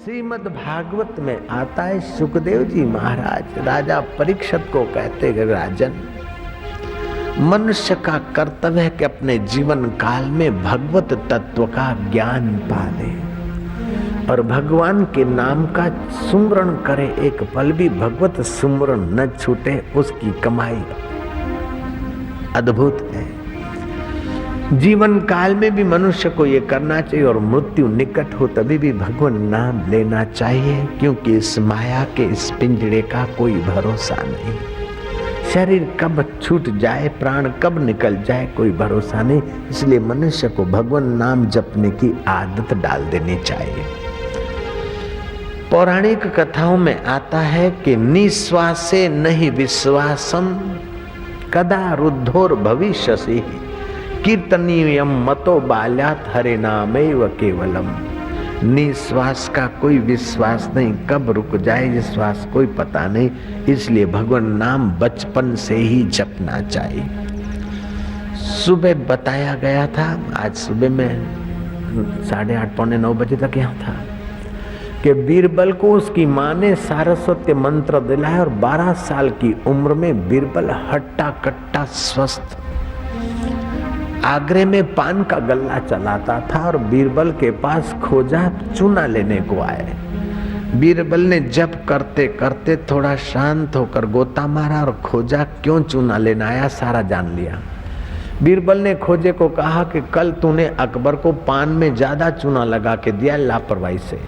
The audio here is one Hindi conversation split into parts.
श्रीमद् भागवत में आता है, सुखदेव जी महाराज राजा परीक्षित को कहते हैं, राजन मनुष्य का कर्तव्य है कि अपने जीवन काल में भगवत तत्व का ज्ञान पाले और भगवान के नाम का सुमरण करे। एक पल भी भगवत सुमरण न छूटे, उसकी कमाई अद्भुत है। जीवन काल में भी मनुष्य को ये करना चाहिए और मृत्यु निकट हो तभी भी भगवान नाम लेना चाहिए, क्योंकि इस माया के इस पिंजरे का कोई भरोसा नहीं। शरीर कब छूट जाए, प्राण कब निकल जाए, कोई भरोसा नहीं। इसलिए मनुष्य को भगवान नाम जपने की आदत डाल देनी चाहिए। पौराणिक कथाओं में आता है कि निश्वासे नहीं विश्वासम कदा रुद्धोर भविष्यसि कीर्तनीयम मतो बाल्यात हरे नामेव केवलम। निश्वास का कोई विश्वास नहीं, कब रुक जाए ये श्वास कोई पता नहीं। इसलिए भगवान नाम बचपन से ही जपना चाहिए। सुबह बताया गया था, आज सुबह में 8:30 पौने 9 बजे तक यहाँ था कि बीरबल को उसकी माँ ने सारस्वत मंत्र दिलाया और 12 साल की उम्र में बीरबल हट्टा कट्टा स्वस्थ आगरे में पान का गल्ला चलाता था और बीरबल के पास खोजा चूना लेने को आए। बीरबल ने जप करते करते थोड़ा शांत होकर गोता मारा और खोजा क्यों चूना लेना आया सारा जान लिया। बीरबल ने खोजे को कहा कि कल तूने अकबर को पान में ज्यादा चूना लगा के दिया लापरवाही से,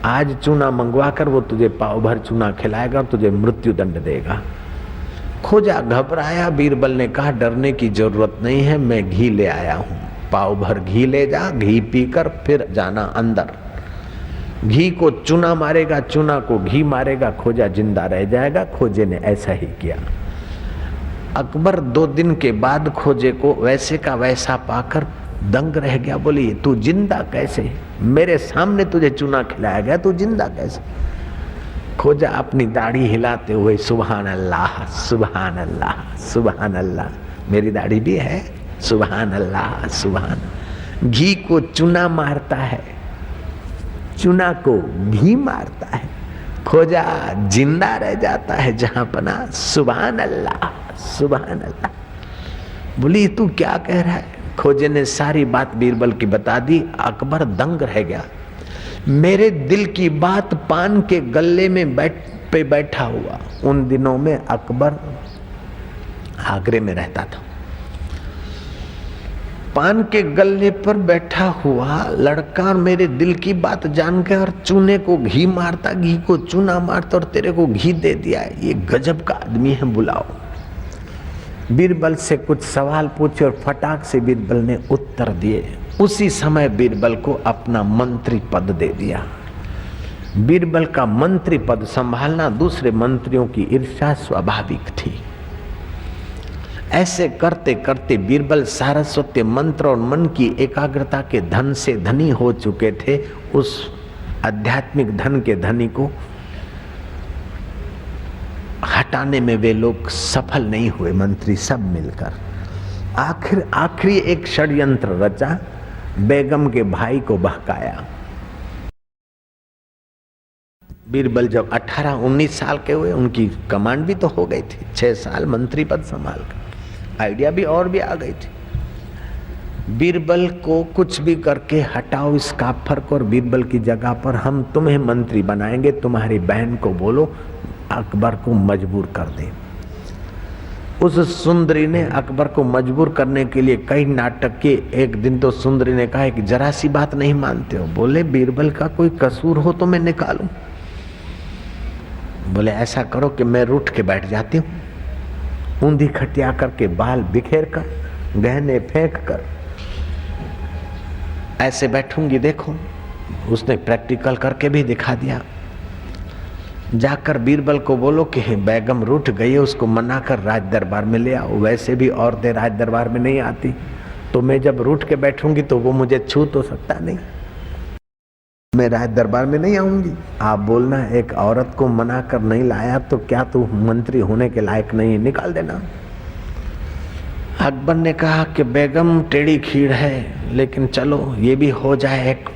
आज चूना मंगवा कर वो तुझे पाव भर चूना खिलाएगा और तुझे मृत्यु दंड देगा। खोजा घबराया। बीरबल ने कहा डरने की जरूरत नहीं है, मैं घी ले आया हूं, पाव भर घी ले जा, घी पीकर फिर जाना अंदर। घी को चूना मारेगा, चूना को घी मारेगा, खोजा जिंदा रह जाएगा। खोजे ने ऐसा ही किया। अकबर 2 दिन के बाद खोजे को वैसे का वैसा पाकर दंग रह गया। बोली तू जिंदा कैसे, मेरे सामने तुझे चूना खिलाया गया, तू जिंदा कैसे। खोजा अपनी दाढ़ी हिलाते हुए सुभान अल्लाह सुभान अल्लाह सुभान अल्लाह, मेरी दाढ़ी भी है, सुभान अल्लाह सुभान। घी को चूना मारता है, चूना को घी मारता है, खोजा जिंदा रह जाता है जहां पना। सुभान अल्लाह सुभान अल्लाह। बोली तू क्या कह रहा है। खोजे ने सारी बात बीरबल की बता दी। अकबर दंग रह गया। मेरे दिल की बात पान के गल्ले में बैठा हुआ। उन दिनों में अकबर आगरे में रहता था। पान के गल्ले पर बैठा हुआ लड़का मेरे दिल की बात जान के और चूने को घी मारता, घी को चूना मारता और तेरे को घी दे दिया, ये गजब का आदमी है, बुलाओ। बीरबल से कुछ सवाल पूछे और फटाक से बीरबल ने उत्तर दिए। उसी समय बीरबल को अपना मंत्री पद दे दिया। बीरबल का मंत्री पद संभालना दूसरे मंत्रियों की ईर्ष्या स्वाभाविक थी। ऐसे करते करते बीरबल सारस्वत मंत्र और मन की एकाग्रता के धन से धनी हो चुके थे। उस आध्यात्मिक धन के धनी को हटाने में वे लोग सफल नहीं हुए, मंत्री सब मिलकर। आखिरी एक षड्यंत्र रचा, बेगम के भाई को बहकाया। बीरबल जब 18-19 साल के हुए, उनकी कमांड भी तो हो गई थी, 6 साल मंत्री पद संभाल कर, आइडिया भी और भी आ गई थी। बीरबल को कुछ भी करके हटाओ इस काफर को और बीरबल की जगह पर हम तुम्हें मंत्री बनाएंगे, तुम्हारी बहन को बोलो अकबर को मजबूर कर दे। उस सुंदरी ने अकबर को मजबूर करने के लिए कई नाटक किए। एक दिन तो सुंदरी ने कहा कि जरा सी बात नहीं मानते हो। बोले बीरबल का कोई कसूर हो तो मैं निकालूं। बोले ऐसा करो कि मैं रूठ के बैठ जाती हूँ, ऊंधी खटिया करके, बाल बिखेर कर, गहने फेंक कर ऐसे बैठूंगी, देखो। उसने प्रैक्टिकल करके भी दिखा दिया। जाकर बीरबल को बोलो कि बेगम रूठ गई है, उसको मना कर राज दरबार में ले आओ। वैसे भी औरतें राज दरबार में नहीं आती, तो मैं जब रूठ के बैठूंगी तो वो मुझे छू तो सकता नहीं, मैं राज दरबार में नहीं आऊंगी। आप बोलना एक औरत को मना कर नहीं लाया तो क्या तू मंत्री होने के लायक नहीं, निकाल देना। अकबर ने कहा कि बेगम टेढ़ी खीर है, लेकिन चलो ये भी हो जाए एक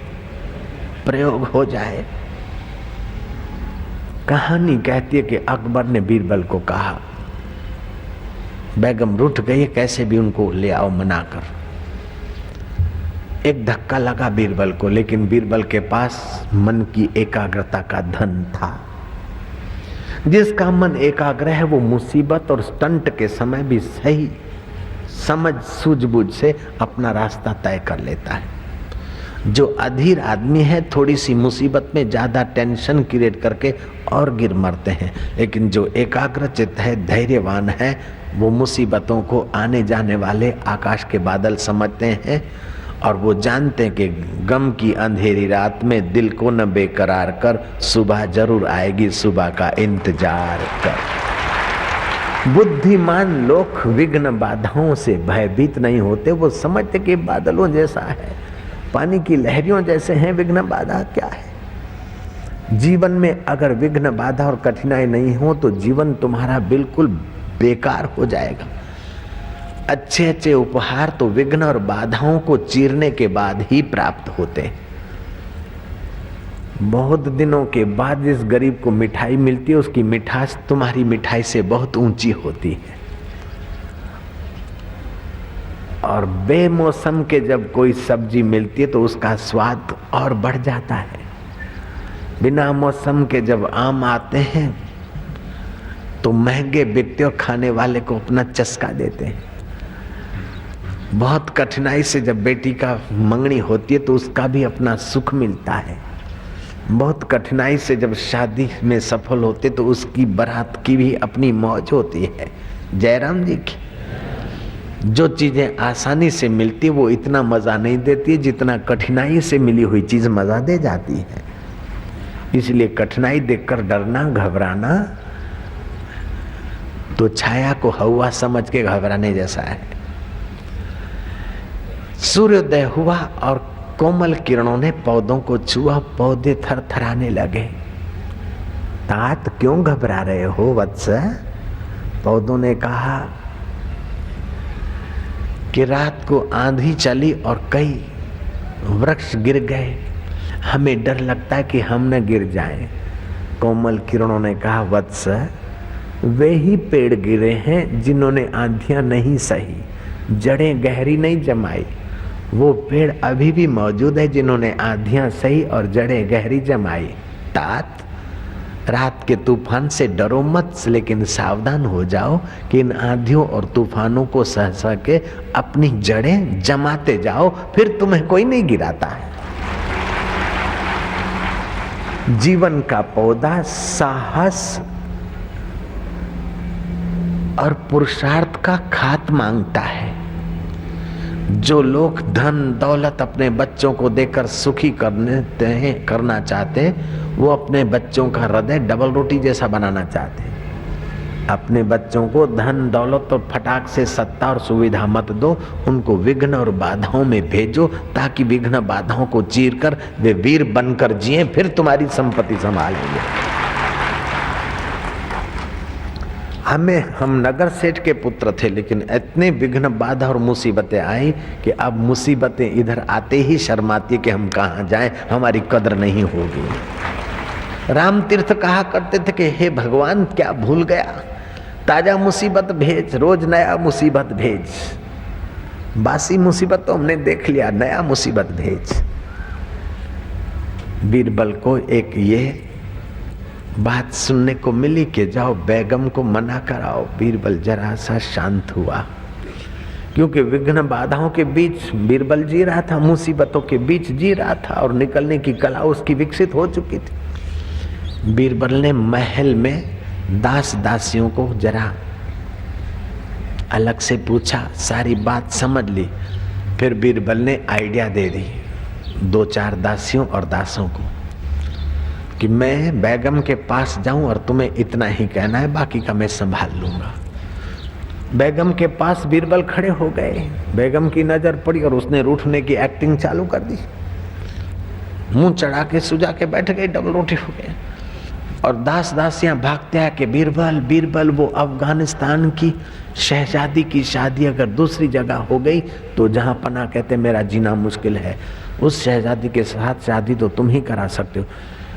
प्रयोग हो जाए। कहानी कहती है कि अकबर ने बीरबल को कहा, बेगम रूठ गई है, कैसे भी उनको ले आओ मनाकर। एक धक्का लगा बीरबल को, लेकिन बीरबल के पास मन की एकाग्रता का धन था। जिसका मन एकाग्र है वो मुसीबत और स्टंट के समय भी सही समझ सूझबूझ से अपना रास्ता तय कर लेता है। जो अधीर आदमी है थोड़ी सी मुसीबत में ज्यादा टेंशन क्रिएट करके और गिर मरते हैं, लेकिन जो एकाग्रचित्त है, धैर्यवान है, वो मुसीबतों को आने जाने वाले आकाश के बादल समझते हैं और वो जानते हैं कि गम की अंधेरी रात में दिल को न बेकरार कर, सुबह जरूर आएगी, सुबह का इंतजार कर। बुद्धिमान लोग विघ्न बाधाओं से भयभीत नहीं होते, वो समझते कि बादलों जैसा है, पानी की लहरियों जैसे हैं, विघ्न बाधा क्या है। जीवन में अगर विघ्न बाधा और कठिनाई नहीं हो तो जीवन तुम्हारा बिल्कुल बेकार हो जाएगा। अच्छे अच्छे उपहार तो विघ्न और बाधाओं को चीरने के बाद ही प्राप्त होते हैं। बहुत दिनों के बाद जिस गरीब को मिठाई मिलती है उसकी मिठास तुम्हारी मिठाई से बहुत ऊंची होती है। और बेमौसम के जब कोई सब्जी मिलती है तो उसका स्वाद और बढ़ जाता है। बिना मौसम के जब आम आते हैं तो महंगे बिकते और खाने वाले को अपना चस्का देते हैं। बहुत कठिनाई से जब बेटी का मंगनी होती है तो उसका भी अपना सुख मिलता है। बहुत कठिनाई से जब शादी में सफल होते तो उसकी बारात की भी अपनी मौज होती है। जयराम जी की जो चीजें आसानी से मिलती वो इतना मजा नहीं देती जितना कठिनाई से मिली हुई चीज मजा दे जाती है। इसलिए कठिनाई देखकर डरना, घबराना तो छाया को हवा समझ के घबराने जैसा है। सूर्योदय हुआ और कोमल किरणों ने पौधों को छुआ, पौधे थरथराने लगे। तात क्यों घबरा रहे हो वत्स? पौधों ने कहा कि रात को आंधी चली और कई वृक्ष गिर गए, हमें डर लगता है कि हम न गिर जाएं। कोमल किरणों ने कहा वत्स, वे ही पेड़ गिरे हैं जिन्होंने आंधियां नहीं सही, जड़ें गहरी नहीं जमाई। वो पेड़ अभी भी मौजूद है जिन्होंने आंधियां सही और जड़ें गहरी जमाई। तात, रात के तूफान से डरो मत, लेकिन सावधान हो जाओ कि इन आंधियों और तूफानों को सह सह के अपनी जड़ें जमाते जाओ, फिर तुम्हें कोई नहीं गिराता है। जीवन का पौधा साहस और पुरुषार्थ का खात मांगता है। जो लोग धन दौलत अपने बच्चों को देकर सुखी करना चाहते हैं, वो अपने बच्चों का हृदय डबल रोटी जैसा बनाना चाहते हैं। अपने बच्चों को धन दौलत और फटाक से सत्ता और सुविधा मत दो, उनको विघ्न और बाधाओं में भेजो ताकि विघ्न बाधाओं को चीर कर वे वीर बनकर जिए, फिर तुम्हारी संपत्ति संभालेंगे। हम नगर सेठ के पुत्र थे, लेकिन इतने विघ्न बाधा और मुसीबतें आई कि अब मुसीबतें इधर आते ही शर्माती कि हम कहाँ जाएं, हमारी कदर नहीं होगी। राम तीर्थ कहा करते थे कि हे भगवान, क्या भूल गया, ताजा मुसीबत भेज, रोज नया मुसीबत भेज। बासी मुसीबत तो हमने देख लिया, नया मुसीबत भेज। बीरबल को एक ये बात सुनने को मिली कि जाओ बेगम को मना कराओ। बीरबल जरा सा शांत हुआ, क्योंकि विघ्न बाधाओं के बीच बीरबल जी रहा था, मुसीबतों के बीच जी रहा था और निकलने की कला उसकी विकसित हो चुकी थी। बीरबल ने महल में दास दासियों को जरा अलग से पूछा, सारी बात समझ ली। फिर बीरबल ने आइडिया दे दी 2-4 दासियों और दासों को कि मैं बेगम के पास जाऊं और तुम्हें इतना ही कहना है, बाकी का मैं संभाल लूंगा। बेगम के पास बीरबल खड़े हो गए। बेगम की नजर पड़ी और उसने रूठने की एक्टिंग चालू कर दी। मुंह चढ़ा के सुजा के बैठ गए, डबल रोटी हो गए। और दास दासियां भागते हैं कि बीरबल बीरबल। वो अफगानिस्तान की शहजादी की शादी अगर दूसरी जगह हो गई तो जहां पना कहते मेरा जीना मुश्किल है, उस शहजादी के साथ शादी तो तुम ही करा सकते हो।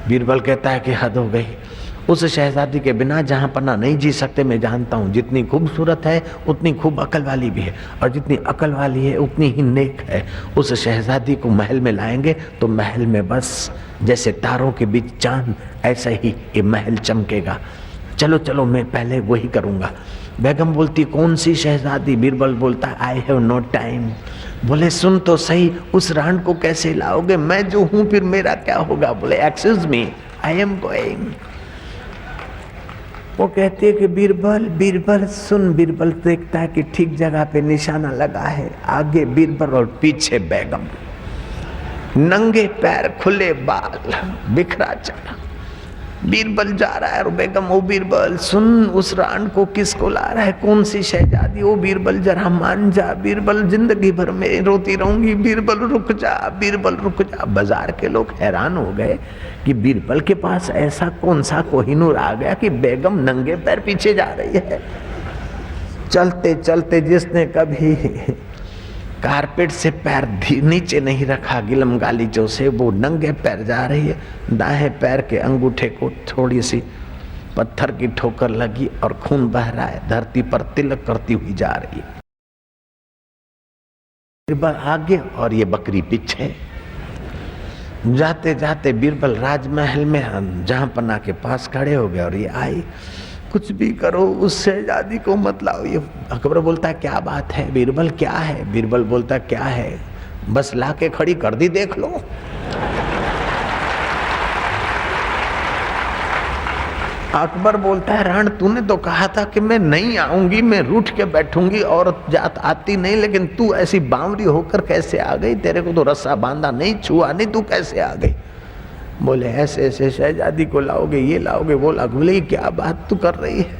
बीरबल कहता है कि हद हो गई, उस शहजादी के बिना जहां पना नहीं जी सकते। मैं जानता हूं जितनी खूबसूरत है उतनी खूब अकल वाली भी है, और जितनी अकल वाली है उतनी ही नेक है। उस शहजादी को महल में लाएंगे तो महल में बस जैसे तारों के बीच चांद, ऐसा ही ये महल चमकेगा। चलो चलो मैं पहले वही करूंगा। बेगम बोलती कौन सी शहजादी? बीरबल बोलता आई हैव नो टाइम। बोले सुन तो सही, उस राण को कैसे लाओगे? मैं जो हूं फिर मेरा क्या होगा? बोले excuse me, I am going. वो कहती है कि बीरबल बीरबल सुन। बीरबल देखता है कि ठीक जगह पे निशाना लगा है। आगे बीरबल और पीछे बेगम, नंगे पैर, खुले बाल, बिखरा चढ़ा। बीरबल जा रहा है और बेगम ओ बीरबल सुन, उस राण को किसको ला रहा है? कौन सी शहजादी? ओ बीरबल जरा मान जा, बीरबल जिंदगी भर में रोती रहूंगी, बीरबल रुक जा, बीरबल रुक जा। बाजार के लोग हैरान हो गए कि बीरबल के पास ऐसा कौन सा कोहिनूर आ गया कि बेगम नंगे पैर पीछे जा रही है। चलते चलते जिसने कभी कारपेट से पैर नीचे नहीं रखा गिलम गालीचों से, वो नंगे पैर जा रही है। दाएं पैर के अंगूठे को थोड़ी सी पत्थर की ठोकर लगी और खून बह रहा है, धरती पर तिलक करती हुई जा रही है। बीरबल आगे और ये बकरी पीछे। जाते जाते बीरबल राजमहल में जहां पन्ना के पास खड़े हो गए और ये आई। कुछ भी करो उस शहजादी को मत लाओ। ये अकबर बोलता है क्या बात है? बीरबल क्या है? बीरबल बोलता क्या है, बस ला के खड़ी कर दी, देख लो। अकबर बोलता है राण तूने तो कहा था कि मैं नहीं आऊंगी, मैं रूठ के बैठूंगी, औरत जात आती नहीं, लेकिन तू ऐसी बावरी होकर कैसे आ गई? तेरे को तो रस्सा बांधा नहीं, छुआ नहीं, तू कैसे आ गई? बोले ऐसे ऐसे शहजादी को लाओगे, ये लाओगे, वो लाओगे। बोले क्या बात तू कर रही है?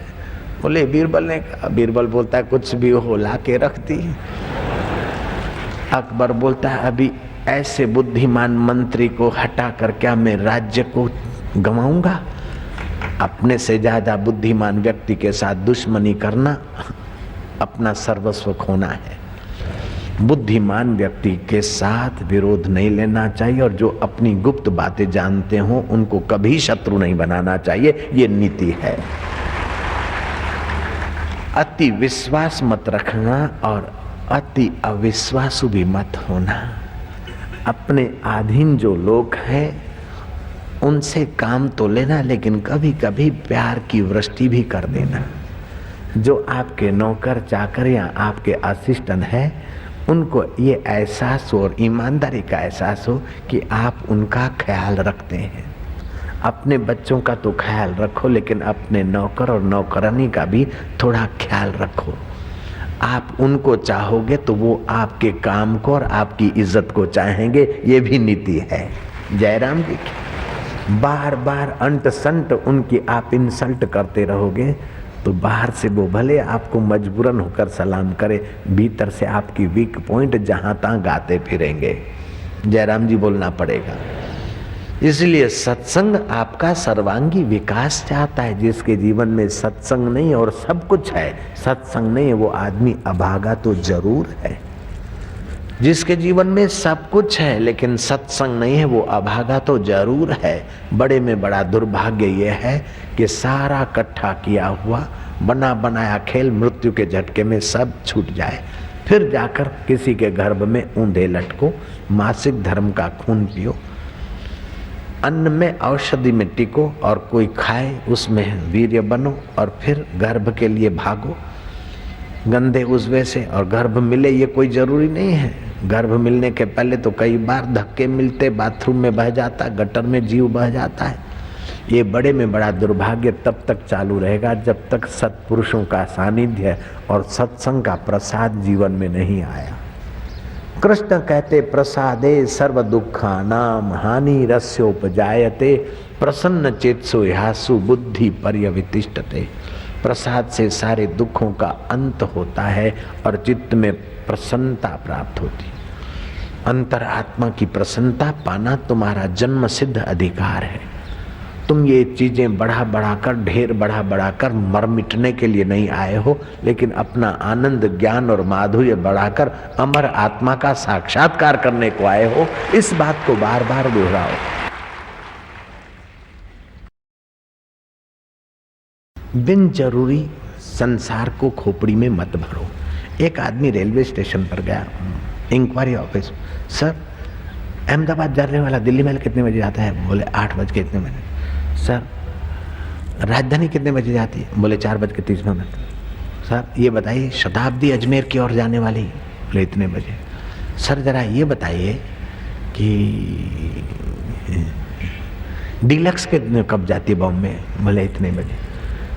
बोले बीरबल ने कहा। बीरबल बोलता है कुछ भी हो ला के रखती। अकबर बोलता है अभी ऐसे बुद्धिमान मंत्री को हटा कर क्या मैं राज्य को गंवाऊंगा? अपने से ज्यादा बुद्धिमान व्यक्ति के साथ दुश्मनी करना अपना सर्वस्व खोना है। बुद्धिमान व्यक्ति के साथ विरोध नहीं लेना चाहिए, और जो अपनी गुप्त बातें जानते हो उनको कभी शत्रु नहीं बनाना चाहिए, ये नीति है। अति विश्वास मत रखना और अति अविश्वासु भी मत होना। अपने अधीन जो लोग हैं उनसे काम तो लेना, लेकिन कभी कभी प्यार की वृष्टि भी कर देना। जो आपके नौकर चाकर या आपके असिस्टेंट है उनको ये एहसास हो और ईमानदारी का एहसास हो कि आप उनका ख्याल रखते हैं। अपने बच्चों का तो ख्याल रखो, लेकिन अपने नौकर और नौकरानी का भी थोड़ा ख्याल रखो। आप उनको चाहोगे तो वो आपके काम को और आपकी इज्जत को चाहेंगे, ये भी नीति है जयराम जी की। बार बार अंट संट उनकी आप इंसल्ट करते रहोगे तो बाहर से वो भले आपको मजबूरन होकर सलाम करे, भीतर से आपकी वीक पॉइंट जहां तहां गाते फिरेंगे। जयराम जी बोलना पड़ेगा। इसलिए सत्संग आपका सर्वांगी विकास चाहता है। जिसके जीवन में सत्संग नहीं और सब कुछ है, सत्संग नहीं है, वो आदमी अभागा तो जरूर है। जिसके जीवन में सब कुछ है लेकिन सत्संग नहीं है, वो अभागा तो जरूर है। बड़े में बड़ा दुर्भाग्य ये है कि सारा इकट्ठा किया हुआ बना बनाया खेल मृत्यु के झटके में सब छूट जाए, फिर जाकर किसी के गर्भ में ऊंधे लटको, मासिक धर्म का खून पियो, अन्न में औषधि में टिको और कोई खाए उसमें वीर्य बनो, और फिर गर्भ के लिए भागो गंदे उजवे से। और गर्भ मिले ये कोई जरूरी नहीं है। गर्भ मिलने के पहले तो कई बार धक्के मिलते, बाथरूम में बह जाता, गटर में जीव बह जाता है। ये बड़े में बड़ा दुर्भाग्य तब तक चालू रहेगा जब तक सत्पुरुषों का सानिध्य और सत्संग का प्रसाद जीवन में नहीं आया। कृष्ण कहते प्रसादे सर्व दुखानाम हानि रस्योपजायते प्रसन्न चेतसो ह्यासु बुद्धि पर्यवितिष्ठते। प्रसाद से सारे दुखों का अंत होता है और चित्त में प्रसन्नता प्राप्त होती। अंतरात्मा की प्रसन्नता पाना तुम्हारा जन्म सिद्ध अधिकार है। तुम ये चीजें बढ़ा बढ़ाकर, ढेर बढ़ा बढ़ाकर मर मिटने के लिए नहीं आए हो, लेकिन अपना आनंद, ज्ञान और माधुर्य बढ़ाकर अमर आत्मा का साक्षात्कार करने को आए हो। इस बात को बार बार दोहराओ। बिन जरूरी संसार को खोपड़ी में मत भरो। एक आदमी रेलवे स्टेशन पर गया, इंक्वायरी ऑफिस, सर अहमदाबाद जाने वाला दिल्ली मेल कितने बजे आता है? बोले 8 बज के इतने मिनट। सर राजधानी कितने बजे जाती है? बोले 4:30। सर ये बताइए शताब्दी अजमेर की ओर जाने वाली? बोले इतने बजे। सर जरा ये बताइए कि डीलक्स कितने कब जाती है बॉम्बे? बोले इतने बजे।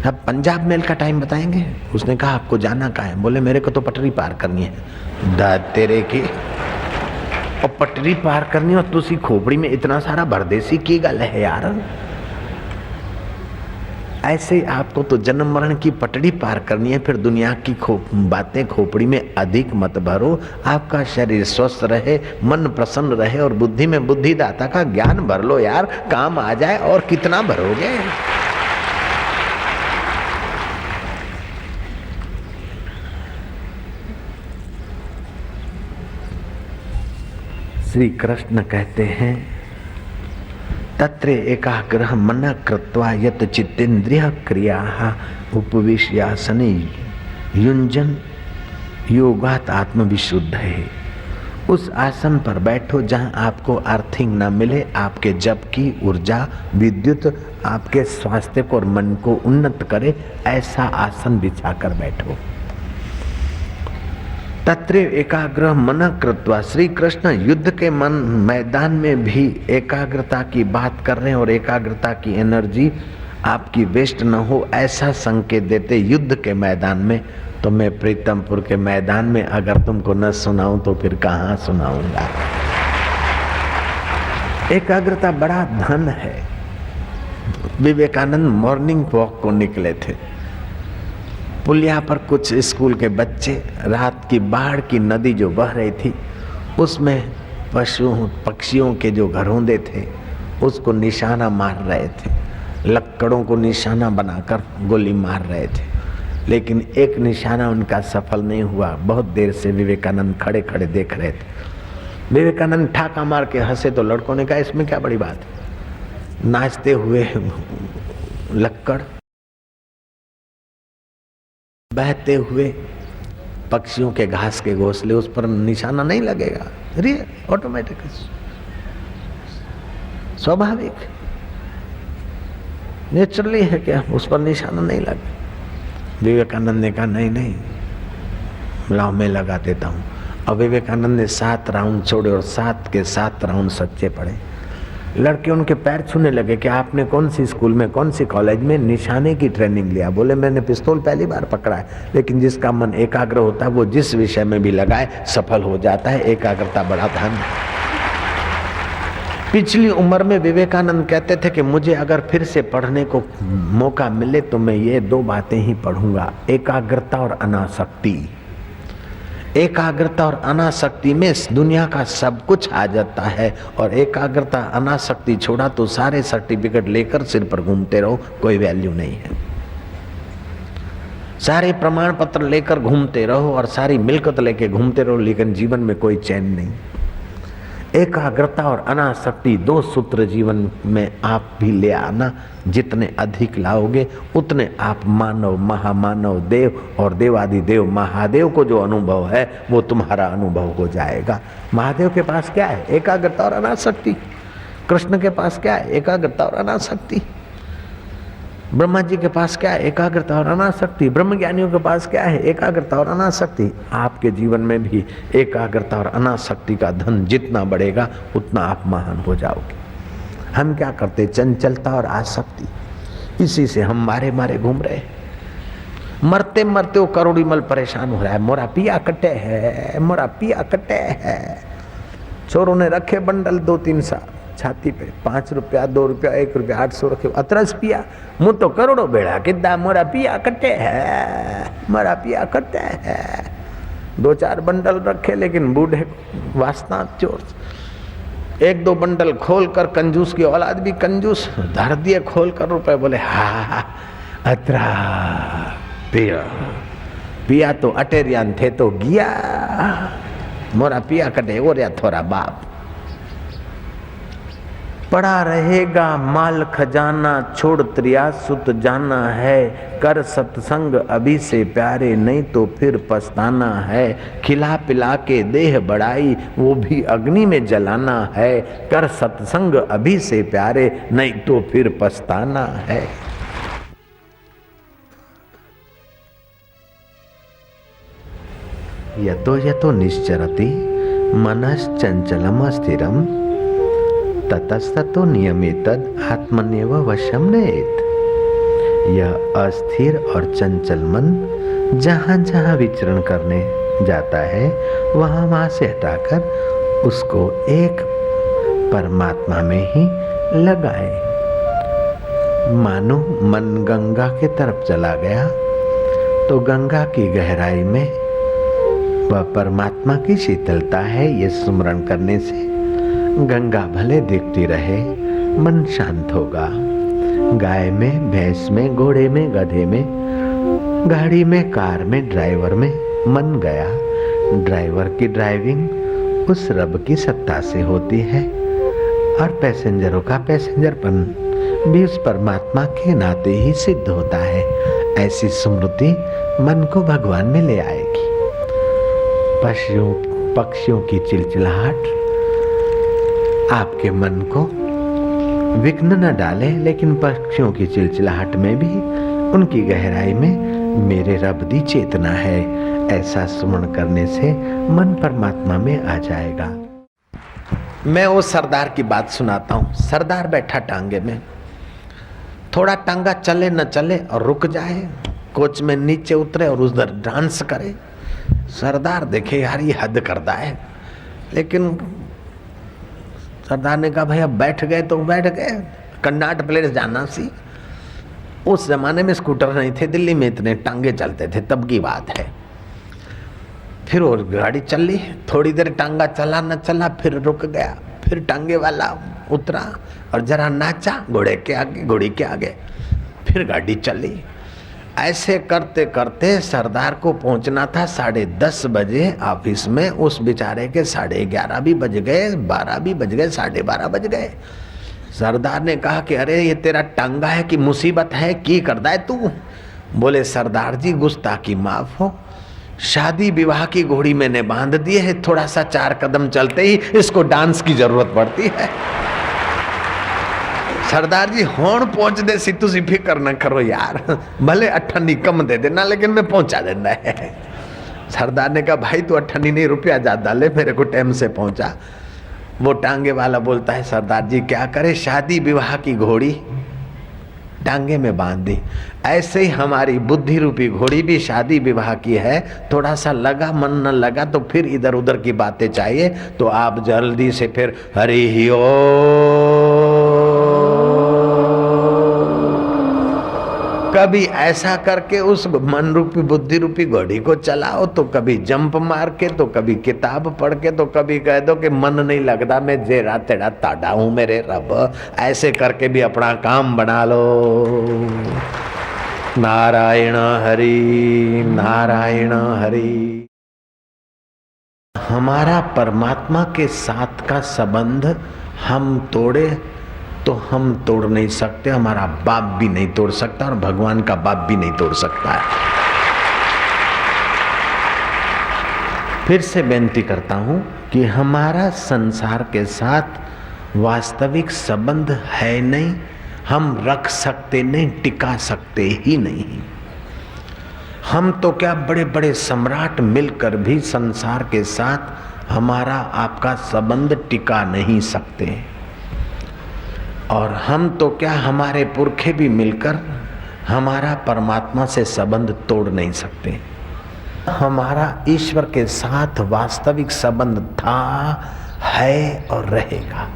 अब पंजाब मेल का टाइम बताएंगे? उसने कहा आपको जाना कहाँ है? बोले मेरे को तो पटरी पार करनी है। दाद तेरे की, और पटरी पार करनी और तुसी खोपड़ी में इतना सारा परदेसी की गल है यार। ऐसे आपको तो जन्म मरण की पटड़ी पार करनी है, फिर दुनिया की बातें खोपड़ी में अधिक मत भरो। आपका शरीर स्वस्थ रहे, मन प्रसन्न रहे और बुद्धि में बुद्धिदाता का ज्ञान भर लो यार, काम आ जाए। और कितना भरोगे? श्री कृष्ण कहते हैं तत्र एकाग्रह मन कृत्वा यत चित्तेन्द्रिय क्रिया उपविश्यासने युंजन योगात आत्मविशुद्ध है। उस आसन पर बैठो जहां आपको अर्थिंग न मिले, आपके जप की ऊर्जा, विद्युत आपके स्वास्थ्य को और मन को उन्नत करे, ऐसा आसन बिछाकर बैठो। तत्र एकाग्र मन कृत्वा, श्री कृष्ण युद्ध के मन मैदान में भी एकाग्रता की बात कर रहे हैं और एकाग्रता की एनर्जी आपकी वेस्ट न हो ऐसा संकेत देते युद्ध के मैदान में। तो मैं प्रीतमपुर के मैदान में अगर तुमको न सुनाऊं तो फिर कहाँ सुनाऊंगा। एकाग्रता बड़ा धन है। विवेकानंद मॉर्निंग वॉक को निकले थे। पुलिया पर कुछ स्कूल के बच्चे, रात की बाढ़ की नदी जो बह रही थी उसमें पशुओं पक्षियों के जो घरौंदे थे उसको निशाना मार रहे थे, लक्कड़ों को निशाना बनाकर गोली मार रहे थे, लेकिन एक निशाना उनका सफल नहीं हुआ। बहुत देर से विवेकानंद खड़े खड़े देख रहे थे। विवेकानंद ठाका मार के हंसे तो लड़कों ने कहा इसमें क्या बड़ी बात है, नाचते हुए लक्कड़, बहते हुए पक्षियों के घास के घोंसले, उस पर निशाना नहीं लगेगा। अरे ऑटोमेटिक, स्वाभाविक, नेचुरली है क्या, उस पर निशाना नहीं लगे। विवेकानंद ने कहा नहीं नहीं, लाओ मैं लगा देता हूँ। और विवेकानंद ने 7 राउंड छोड़े और 7 के 7 राउंड सच्चे पड़े। लड़के उनके पैर छूने लगे कि आपने कौन सी स्कूल में, कौन सी कॉलेज में निशाने की ट्रेनिंग लिया? बोले मैंने पिस्तौल पहली बार पकड़ा है, लेकिन जिसका मन एकाग्र होता है वो जिस विषय में भी लगाए सफल हो जाता है। एकाग्रता बड़ा धन है। पिछली उम्र में विवेकानंद कहते थे कि मुझे अगर फिर से पढ़ने को मौका मिले तो मैं ये 2 बातें ही पढ़ूंगा, एकाग्रता और अनासक्ति। एकाग्रता और अनासक्ति में दुनिया का सब कुछ आ जाता है, और एकाग्रता अनासक्ति छोड़ा तो सारे सर्टिफिकेट लेकर सिर पर घूमते रहो, कोई वैल्यू नहीं है। सारे प्रमाण पत्र लेकर घूमते रहो और सारी मिल्कत लेकर घूमते रहो, लेकिन जीवन में कोई चैन नहीं। एकाग्रता और अनासक्ति 2 सूत्र जीवन में आप भी ले आना। जितने अधिक लाओगे उतने आप मानव, महामानव, देव और देवादिदेव महादेव को जो अनुभव है वो तुम्हारा अनुभव हो जाएगा। महादेव के पास क्या है? एकाग्रता और अनासक्ति। कृष्ण के पास क्या है? एकाग्रता और अनासक्ति। ब्रह्मा जी के पास क्या है? एकाग्रता और अनासक्ति। ब्रह्मज्ञानियों के पास क्या है? एकाग्रता और अनासक्ति। आपके जीवन में भी एकाग्रता और अनासक्ति का धन जितना बढ़ेगा उतना आप महान हो जाओगे। हम क्या करते? चंचलता और आसक्ति, इसी से हम मारे मारे घूम रहे। मरते मरते वो करोड़ी मल परेशान हो रहा है, मोरा पिया कटे है, मोरा पिया कटे है। चोरों ने रखे बंडल 2-3 साल छाती पे, 5 रुपया, 2 रुपया, 1 रुपया, 800 रखे, अतरस पिया। मुँह तो करोड़ों बेड़ा किदा, मोरा पिया कटे है, मोरा पिया कटे है। 2-4 बंडल रखे, लेकिन बूढ़े वासना चोर एक दो बंडल खोल कर, कंजूस की औलाद भी कंजूस, धर दिए खोल कर रुपए, बोले हा अतरा पिया पिया तो अटेरियान थे तो गया मोरा पिया कटे वो रहा थोड़ा बाप। पड़ा रहेगा माल खजाना, छोड़ त्रिया सुत जाना है, कर सत्संग अभी से प्यारे, नहीं तो फिर पछताना है। खिला पिला के देह बढ़ाई, वो भी अग्नि में जलाना है, कर सत्संग अभी से प्यारे, नहीं तो फिर पछताना है। यतो यतो निश्चरति मनश्चंचलम स्थिरम ततस्ततो नियमेतद आत्मन्यव वशम नयेत। यह अस्थिर और चंचल मन जहाँ जहाँ विचरण करने जाता है वहाँ से हटाकर उसको एक परमात्मा में ही लगाए। मानो मन गंगा की तरफ चला गया तो गंगा की गहराई में वह परमात्मा की शीतलता है। ये स्मरण करने से गंगा भले दिखती रहे, मन शांत होगा। गाय में, भैंस में, घोड़े में, गधे में, गाड़ी में, कार में, ड्राइवर में मन गया। ड्राइवर की ड्राइविंग उस रब की सत्ता से होती है और पैसेंजरों का पैसेंजरपन भी उस परमात्मा के नाते ही सिद्ध होता है। ऐसी स्मृति मन को भगवान में ले आएगी। पक्षियों की चिलचिलाहट आपके मन को विघ्न न डाले, लेकिन पक्षियों की चिलचिलाहट में भी उनकी गहराई में मेरे रब दी चेतना है। ऐसा स्मरण करने से मन परमात्मा में आ जाएगा। मैं वो सरदार की बात सुनाता हूँ। सरदार बैठा टांगे में, थोड़ा टांगा चले न चले और रुक जाए, कोच में नीचे उतरे और उधर डांस करे। सरदार देखे यार ये हद करता है, लेकिन सरदार ने कहा भाई अब बैठ गए तो बैठ गए, कर्नाट प्लेस जाना सी। उस जमाने में स्कूटर नहीं थे, दिल्ली में इतने टांगे चलते थे, तब की बात है। फिर और गाड़ी चली, थोड़ी देर टांगा चला न चला, फिर रुक गया, फिर टांगे वाला उतरा और जरा नाचा घोड़े के आगे, घोड़ी के आगे, फिर गाड़ी चली। ऐसे करते करते सरदार को पहुंचना था 10:30 बजे ऑफिस में। उस बेचारे के 11:30 भी बज गए, 12 भी बज गए, 12:30 बज गए। सरदार ने कहा कि अरे ये तेरा टांगा है कि मुसीबत है, की करता है तू? बोले सरदार जी गुस्ताखी माफ हो, शादी विवाह की घोड़ी मैंने बांध दी है, थोड़ा सा 4 कदम चलते ही इसको डांस की जरूरत पड़ती है। सरदार जी होण पहुंच दे सी, तुसी फिक्र न करो यार, भले 8 कम दे देना लेकिन मैं पहुंचा देना है। सरदार ने कहा भाई तू 8 नहीं, रुपया ज्यादा ले, मेरे को टाइम से पहुंचा। वो टांगे वाला बोलता है सरदार जी क्या करे, शादी विवाह की घोड़ी टांगे में बांध दी। ऐसे ही हमारी बुद्धि रूपी घोड़ी भी शादी विवाह की है, थोड़ा सा लगा मन न लगा तो फिर इधर उधर की बातें चाहिए, तो आप जल्दी से फिर हरि ही कभी ऐसा करके उस मन रूपी बुद्धि रूपी घोड़ी को चलाओ, तो कभी जंप मार के, तो कभी किताब पढ़ के, तो कभी कह दो कि मन नहीं लगता, मैं जेरा तेरा ताड़ा हूं मेरे रब। ऐसे करके भी अपना काम बना लो। नारायण हरि नारायण हरि। हमारा परमात्मा के साथ का संबंध हम तोड़े तो हम तोड़ नहीं सकते, हमारा बाप भी नहीं तोड़ सकता और भगवान का बाप भी नहीं तोड़ सकता है। फिर से बेनती करता हूं कि हमारा संसार के साथ वास्तविक संबंध है नहीं, हम रख सकते नहीं, टिका सकते ही नहीं। हम तो क्या बड़े बड़े सम्राट मिलकर भी संसार के साथ हमारा आपका संबंध टिका नहीं सकते, और हम तो क्या हमारे पुरखे भी मिलकर हमारा परमात्मा से संबंध तोड़ नहीं सकते। हमारा ईश्वर के साथ वास्तविक संबंध था, है और रहेगा।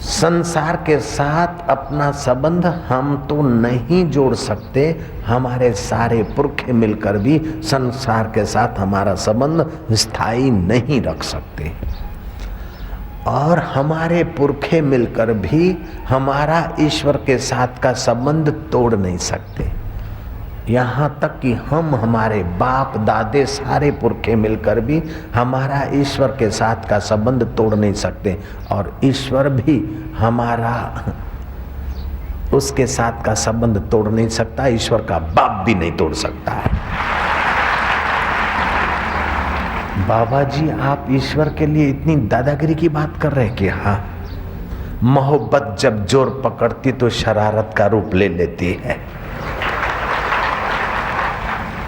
संसार के साथ अपना संबंध हम तो नहीं जोड़ सकते, हमारे सारे पुरखे मिलकर भी संसार के साथ हमारा संबंध स्थायी नहीं रख सकते। और हमारे पुरखे मिलकर भी हमारा ईश्वर के साथ का संबंध तोड़ नहीं सकते। यहाँ तक कि हम, हमारे बाप दादे, सारे पुरखे मिलकर भी हमारा ईश्वर के साथ का संबंध तोड़ नहीं सकते, और ईश्वर भी हमारा उसके साथ का संबंध तोड़ नहीं सकता। ईश्वर का बाप भी नहीं तोड़ सकता है। बाबा जी, आप ईश्वर के लिए इतनी दादागिरी की बात कर रहे हैं कि हाँ, मोहब्बत जब जोर पकड़ती तो शरारत का रूप ले लेती है।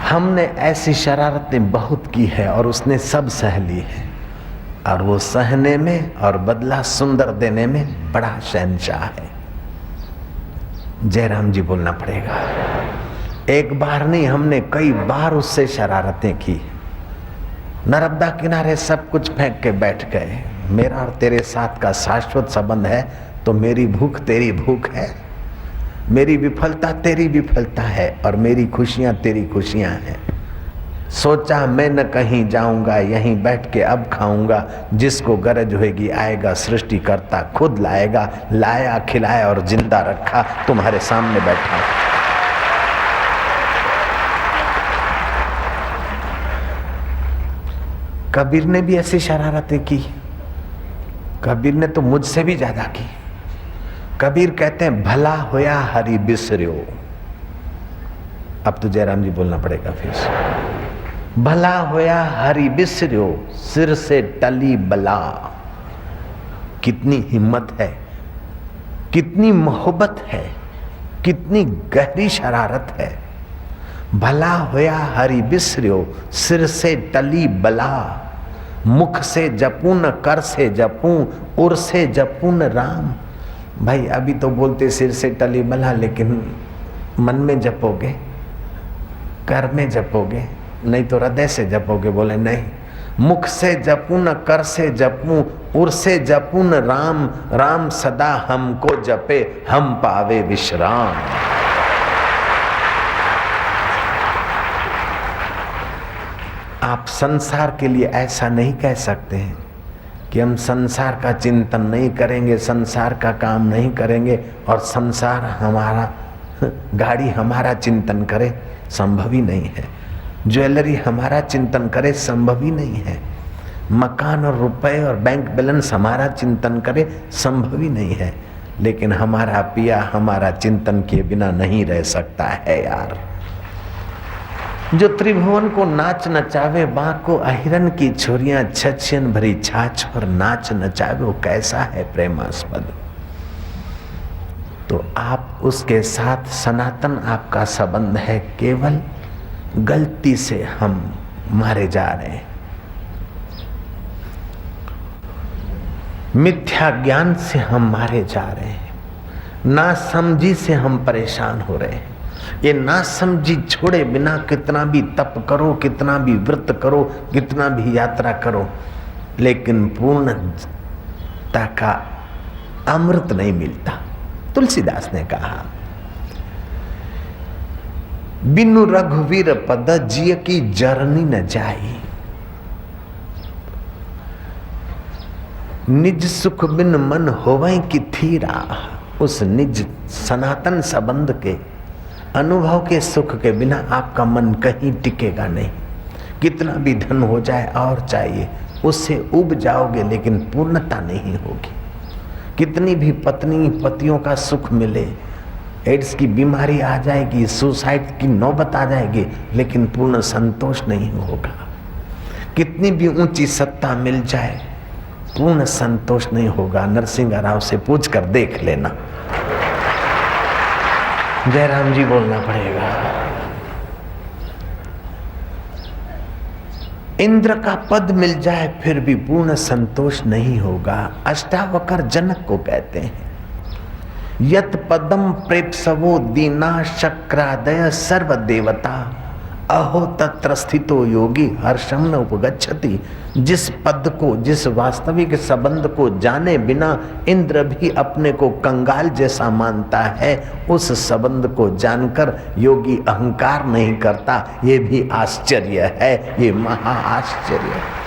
हमने ऐसी शरारतें बहुत की है और उसने सब सह ली है, और वो सहने में और बदला सुंदर देने में बड़ा शहंशाह है। जयराम जी बोलना पड़ेगा। एक बार नहीं, हमने कई बार उससे शरारतें की। नर्मदा किनारे सब कुछ फेंक के बैठ गए। मेरा और तेरे साथ का शाश्वत संबंध है, तो मेरी भूख तेरी भूख है, मेरी विफलता तेरी विफलता है, और मेरी खुशियां तेरी खुशियां हैं। सोचा मैं न कहीं जाऊंगा, यहीं बैठ के अब खाऊंगा। जिसको गरज होगी आएगा सृष्टिकर्ता, खुद लाएगा। लाया, खिलाया और जिंदा रखा, तुम्हारे सामने बैठा। कबीर ने भी ऐसी शरारतें की। कबीर ने तो मुझसे भी ज्यादा की। कबीर कहते हैं, भला होया हरि बिसर्यो। अब तो जयराम जी बोलना पड़ेगा फिर से। भला होया हरि बिसर्यो, सिर से टली बला। कितनी हिम्मत है, कितनी मोहब्बत है, कितनी गहरी शरारत है। भला होया हरि बिसर्यो, सिर से टली बला। मुख से जपूं न कर से जपूं, उर से जपूं न राम। भाई अभी तो बोलते सिर से टली बला, लेकिन मन में जपोगे, कर में जपोगे, नहीं तो हृदय से जपोगे। बोले नहीं, मुख से जपूं न कर से जपूं, उर से जपूं न राम। राम सदा हमको जपे, हम पावे विश्राम। आप संसार के लिए ऐसा नहीं कह सकते हैं कि हम संसार का चिंतन नहीं करेंगे, संसार का काम नहीं करेंगे और संसार हमारा, गाड़ी हमारा चिंतन करे, संभव ही नहीं है। ज्वेलरी हमारा चिंतन करे, संभव ही नहीं है। मकान और रुपए और बैंक बैलेंस हमारा चिंतन करे, संभव ही नहीं है। लेकिन हमारा पिया हमारा चिंतन किए बिना नहीं रह सकता है यार। जो त्रिभुवन को नाच नचावे, बाँ को अहिरन की छोरियां, छछन भरी छाछ पर नाच नचावे, वो कैसा है प्रेमास्पद। तो आप उसके साथ सनातन आपका संबंध है, केवल गलती से हम मारे जा रहे हैं। मिथ्या ज्ञान से हम मारे जा रहे हैं, नासमझी से हम परेशान हो रहे हैं। ये नासमझी छोड़े बिना कितना भी तप करो, कितना भी व्रत करो, कितना भी यात्रा करो, लेकिन पूर्णता का अमृत नहीं मिलता। तुलसीदास ने कहा, बिनु रघुवीर पद जिय की जरनी न जाई। निज सुख बिन मन होवै की थीरा। उस निज सनातन संबंध के अनुभव के सुख के बिना आपका मन कहीं टिकेगा नहीं। कितना भी धन हो जाए और चाहिए, उससे उब जाओगे लेकिन पूर्णता नहीं होगी। कितनी भी पत्नी पतियों का सुख मिले, एड्स की बीमारी आ जाएगी, सुसाइड की नौबत आ जाएगी, लेकिन पूर्ण संतोष नहीं होगा। कितनी भी ऊंची सत्ता मिल जाए, पूर्ण संतोष नहीं होगा। नरसिंह राव से पूछ कर देख लेना। जयराम जी बोलना पड़ेगा। इंद्र का पद मिल जाए फिर भी पूर्ण संतोष नहीं होगा। अष्टावकर जनक को कहते हैं, यत पदम प्रेप्सवो दीना शक्रादय सर्व देवता, अहो तत्र स्थितो योगी हर्षम न उपगच्छति। जिस पद को, जिस वास्तविक संबंध को जाने बिना इंद्र भी अपने को कंगाल जैसा मानता है, उस संबंध को जानकर योगी अहंकार नहीं करता। ये भी आश्चर्य है, ये महा आश्चर्य है।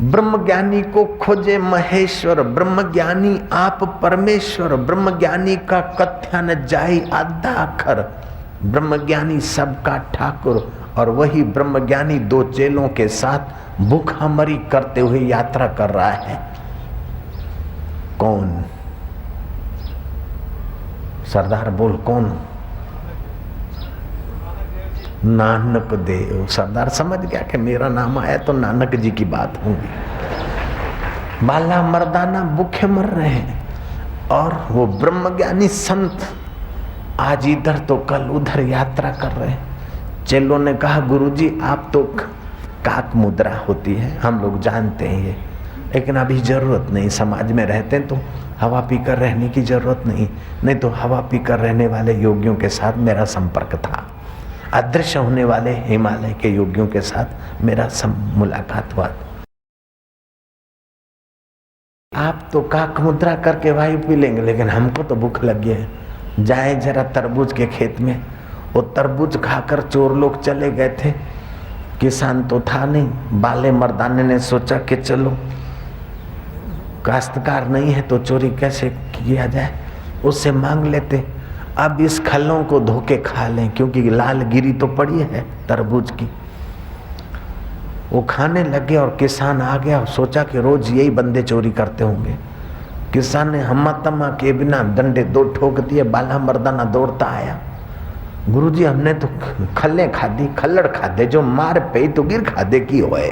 ब्रह्मज्ञानी को खोजे महेश्वर, ब्रह्मज्ञानी आप परमेश्वर, ब्रह्मज्ञानी का कथ्या न जाई आधा अखर, ब्रह्मज्ञानी सबका ठाकुर। और वही ब्रह्मज्ञानी दो चेलों के साथ भूखमरी करते हुए यात्रा कर रहा है। कौन? सरदार बोल कौन? नानक देव। सरदार समझ गया कि मेरा नाम आया तो नानक जी की बात होगी। बाला मर्दाना भूखे मर रहे हैं और वो ब्रह्मज्ञानी संत आज इधर तो कल उधर यात्रा कर रहे हैं। चेलों ने कहा गुरुजी आप तो काक मुद्रा होती है, हम लोग जानते हैं ये, लेकिन अभी जरूरत नहीं, समाज में रहते हैं तो हवा पीकर रहने की जरूरत नहीं तो हवा पीकर रहने वाले योगियों के साथ मेरा संपर्क था, अदृश्य होने वाले हिमालय के योगियों के साथ मेरा मुलाकात हुआ। आप तो काक मुद्रा करके वायु पी लेंगे, लेकिन हमको तो भूख लगी है, जाए जरा तरबूज के खेत में। वो तरबूज खाकर चोर लोग चले गए थे, किसान तो था नहीं। बाले मर्दाने ने सोचा कि चलो काश्तकार नहीं है तो चोरी कैसे किया जाए, उससे मांग लेते। अब इस खलों को धोके खा लें, क्योंकि लाल गिरी तो पड़ी है तरबूज की। वो खाने लगे और किसान आ गया और सोचा कि रोज यही बंदे चोरी करते होंगे। किसान ने हम्मा तम्मा के बिना डंडे दो ठोक दिए। बाला मर्दाना दौड़ता आया, गुरुजी हमने तो खल्ले खादी, खल्लड़ खादे, जो मार पे तो गिर खादे की होए।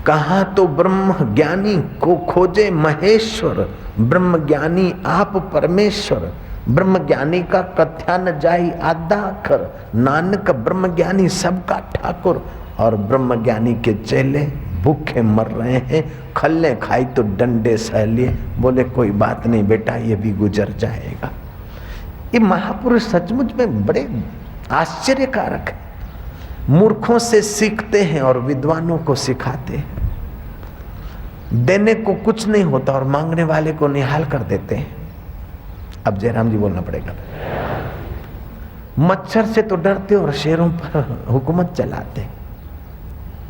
कहा तो ब्रह्म ज्ञानी को खोजे महेश्वर, ब्रह्म ज्ञानी आप परमेश्वर, ब्रह्म ज्ञानी का कथ्या न जाई आधा अखर, नानक ब्रह्म ज्ञानी सबका ठाकुर। और ब्रह्म ज्ञानी के चेले भूखे मर रहे हैं, खल्ले खाई तो डंडे सह लिए। बोले कोई बात नहीं बेटा, ये भी गुजर जाएगा। ये महापुरुष सचमुच में बड़े आश्चर्यकारक है। मूर्खों से सीखते हैं और विद्वानों को सिखाते हैं। देने को कुछ नहीं होता और मांगने वाले को निहाल कर देते हैं। अब जयराम जी बोलना पड़ेगा। मच्छर से तो डरते और शेरों पर हुकूमत चलाते,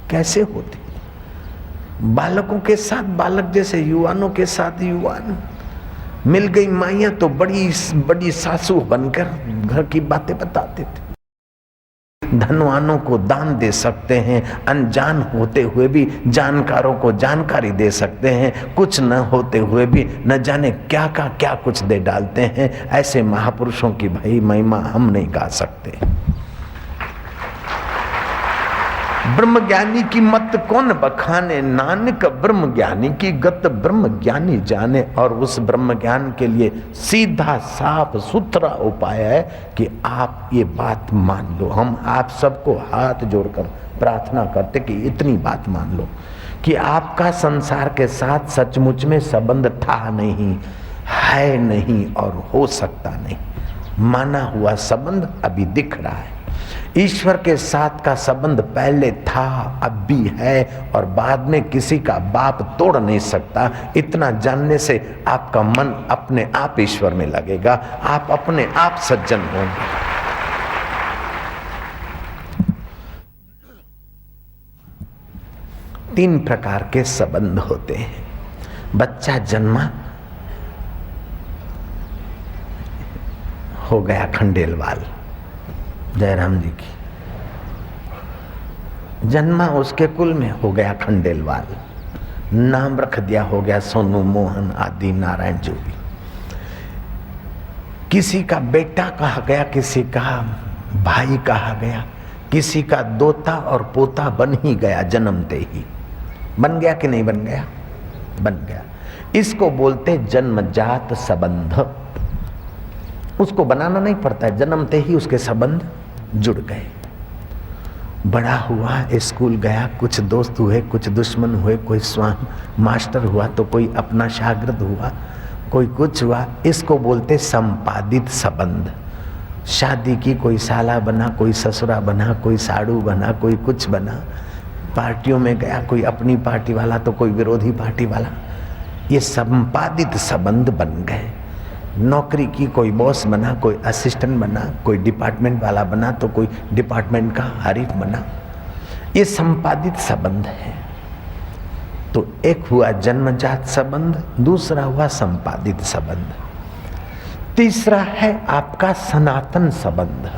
कैसे होती? बालकों के साथ बालक जैसे, युवानों के साथ युवान। मिल गई माइयां तो बड़ी बड़ी सासू बनकर घर की बातें बताते थे। धनवानों को दान दे सकते हैं, अनजान होते हुए भी जानकारों को जानकारी दे सकते हैं, कुछ न होते हुए भी न जाने क्या का क्या कुछ दे डालते हैं। ऐसे महापुरुषों की भाई महिमा हम नहीं गा सकते। ब्रह्मज्ञानी की मत कौन बखाने, नानक ब्रह्मज्ञानी की गत ब्रह्मज्ञानी जाने। और उस ब्रह्म ज्ञान के लिए सीधा साफ सुथरा उपाय है कि आप ये बात मान लो। हम आप सबको हाथ जोड़कर प्रार्थना करते कि इतनी बात मान लो कि आपका संसार के साथ सचमुच में संबंध था नहीं, है नहीं और हो सकता नहीं। माना हुआ संबंध अभी दिख रहा है। ईश्वर के साथ का संबंध पहले था, अब भी है और बाद में किसी का बाप तोड़ नहीं सकता। इतना जानने से आपका मन अपने आप ईश्वर में लगेगा, आप अपने आप सज्जन होंगे। तीन प्रकार के संबंध होते हैं। बच्चा जन्मा, हो गया खंडेलवाल, जयराम जी की जन्मा, उसके कुल में हो गया खंडेलवाल, नाम रख दिया, हो गया सोनू, मोहन आदि, नारायण जो भी। किसी का बेटा कहा गया, किसी का भाई कहा गया, किसी का दोता और पोता बन ही गया जन्मते ही। बन गया कि नहीं बन गया? बन गया। इसको बोलते जन्मजात संबंध। उसको बनाना नहीं पड़ता है, जन्मते ही उसके संबंध जुड़ गए। बड़ा हुआ, स्कूल गया, कुछ दोस्त हुए, कुछ दुश्मन हुए, कोई मास्टर हुआ तो कोई अपना शागिर्द हुआ, कोई कुछ हुआ। इसको बोलते संपादित संबंध। शादी की, कोई साला बना, कोई ससुरा बना, कोई साड़ू बना, कोई कुछ बना। पार्टियों में गया, कोई अपनी पार्टी वाला तो कोई विरोधी पार्टी वाला। ये संपादित संबंध बन गए। नौकरी की, कोई बॉस बना, कोई असिस्टेंट बना, कोई डिपार्टमेंट वाला बना तो कोई डिपार्टमेंट का हरीफ बना। ये संपादित संबंध है। तो एक हुआ जन्मजात संबंध, दूसरा हुआ संपादित संबंध, तीसरा है आपका सनातन संबंध।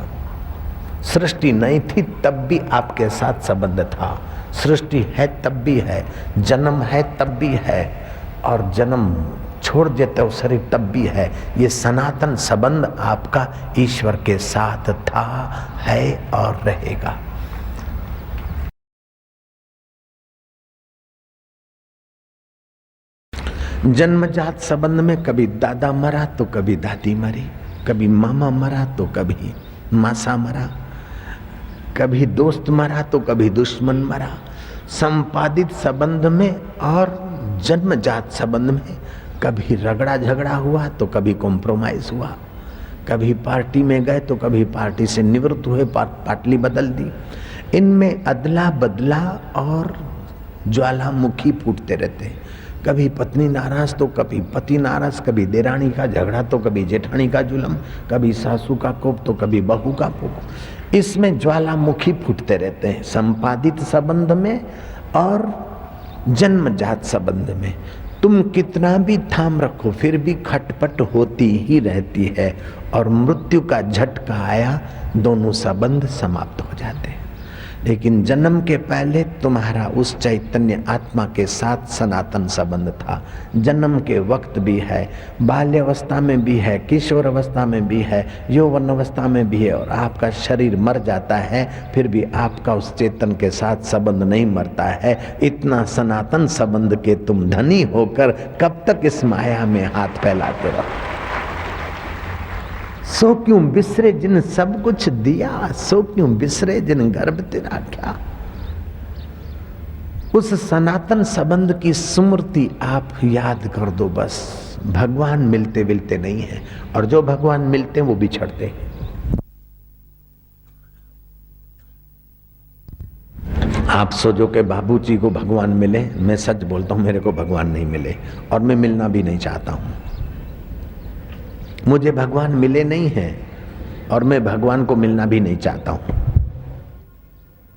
सृष्टि नहीं थी तब भी आपके साथ संबंध था, सृष्टि है तब भी है, जन्म है तब भी है, और जन्म छोड़ देते हो शरीर तब भी है। ये सनातन संबंध आपका ईश्वर के साथ था, है और रहेगा। जन्मजात संबंध में कभी दादा मरा तो कभी दादी मरी, कभी मामा मरा तो कभी मासा मरा, कभी दोस्त मरा तो कभी दुश्मन मरा। संपादित संबंध में और जन्मजात संबंध में कभी रगड़ा झगड़ा हुआ तो कभी कॉम्प्रोमाइज हुआ, कभी पार्टी में गए तो कभी पार्टी से निवृत्त हुए, पाटली बदल दी। इनमें अदला बदला और ज्वालामुखी फूटते रहते हैं। कभी पत्नी नाराज तो कभी पति नाराज, कभी देरानी का झगड़ा तो कभी जेठानी का जुलम, कभी सासू का कोप तो कभी बहू का कोप। इसमें ज्वालामुखी फूटते रहते हैं संपादित संबंध में और जन्मजात संबंध में। तुम कितना भी थाम रखो फिर भी खटपट होती ही रहती है, और मृत्यु का झटका आया दोनों संबंध समाप्त हो जाते हैं। लेकिन जन्म के पहले तुम्हारा उस चैतन्य आत्मा के साथ सनातन संबंध था। जन्म के वक्त भी है, बाल्यावस्था में भी है, किशोर अवस्था में भी है, यौवन अवस्था में भी है, और आपका शरीर मर जाता है फिर भी आपका उस चेतन के साथ संबंध नहीं मरता है। इतना सनातन संबंध के तुम धनी होकर कब तक इस माया में हाथ फैलाते रहो। सो क्यों बिसरे जिन सब कुछ दिया, सो क्यों बिसरे जिन गर्भ तेरा क्या। उस सनातन संबंध की स्मृति आप याद कर दो बस। भगवान मिलते मिलते नहीं है, और जो भगवान मिलते हैं वो बिछड़ते हैं। आप सोचो कि बाबूजी को भगवान मिले, मैं सच बोलता हूं मेरे को भगवान नहीं मिले, और मैं मिलना भी नहीं चाहता हूं। मुझे भगवान मिले नहीं हैं और मैं भगवान को मिलना भी नहीं चाहता हूं।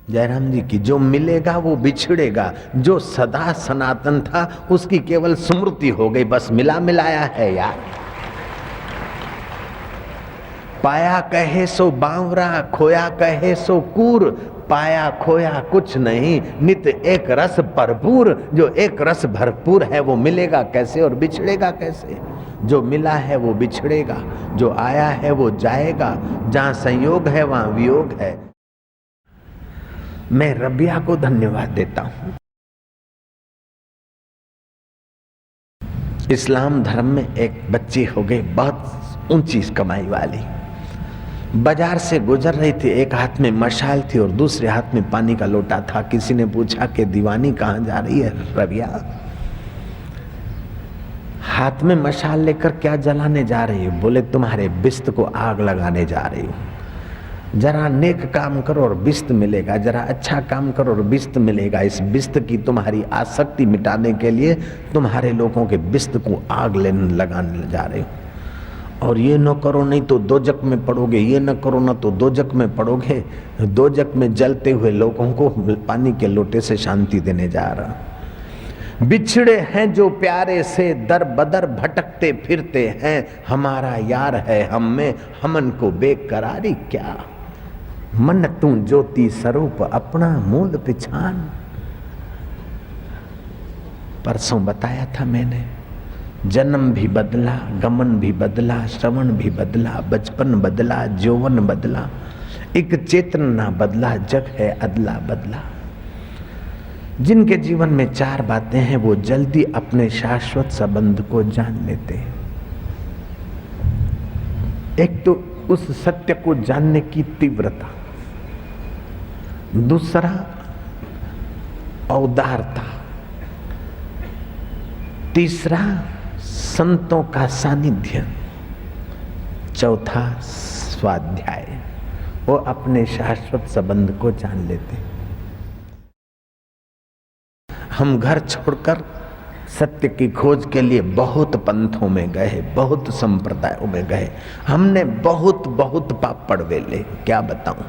जयराम जी की जो मिलेगा वो बिछड़ेगा, जो सदा सनातन था उसकी केवल स्मृति हो गई, बस मिला मिलाया है यार। पाया कहे सो बावरा, खोया कहे सो कूर, पाया खोया कुछ नहीं, नित एक रस भरपूर। जो एक रस भरपूर है वो मिलेगा कैसे और बिछड़ेगा कैसे। जो मिला है वो बिछड़ेगा, जो आया है वो जाएगा, जहां संयोग है वहां वियोग है। मैं रबिया को धन्यवाद देता हूं। इस्लाम धर्म में एक बच्ची हो गई बहुत ऊंची कमाई वाली, बाजार से गुजर रही थी, एक हाथ में मशाल थी और दूसरे हाथ में पानी का लोटा था। किसी ने पूछा कि दीवानी कहां जा रही है रबिया? हाथ में मशाल लेकर क्या जलाने जा रही है? बोले तुम्हारे बिस्त को आग लगाने जा रही हूं। जरा नेक काम करो और बिस्त मिलेगा, जरा अच्छा काम करो और बिस्त मिलेगा। इस बिस्त की तुम्हारी आसक्ति मिटाने के लिए तुम्हारे लोगों के बिस्त को आग लगाने जा रही हूं। और ये न करो नहीं तो दोजक में पड़ोगे, ये न करो ना तो दोजक में पड़ोगे। दोजक में जलते हुए लोगों को पानी के लोटे से शांति देने जा रहा। बिछड़े हैं जो प्यारे से दर बदर भटकते फिरते हैं, हमारा यार है हम में हमन को बेकरारी क्या। मन तू ज्योति स्वरूप अपना मूल पिछान। परसों बताया था मैंने, जन्म भी बदला, गमन भी बदला, श्रवण भी बदला, बचपन बदला, यौवन बदला, एक चेतन ना बदला, जग है अदला बदला। जिनके जीवन में चार बातें हैं वो जल्दी अपने शाश्वत संबंध को जान लेते हैं। एक तो उस सत्य को जानने की तीव्रता, दूसरा औदारता, तीसरा संतों का सानिध्य, चौथा स्वाध्याय। वो अपने शाश्वत संबंध को जान लेते हैं। हम घर छोड़कर सत्य की खोज के लिए बहुत पंथों में गए, बहुत संप्रदायों में गए, हमने बहुत बहुत पापड़ वेले, क्या बताऊं।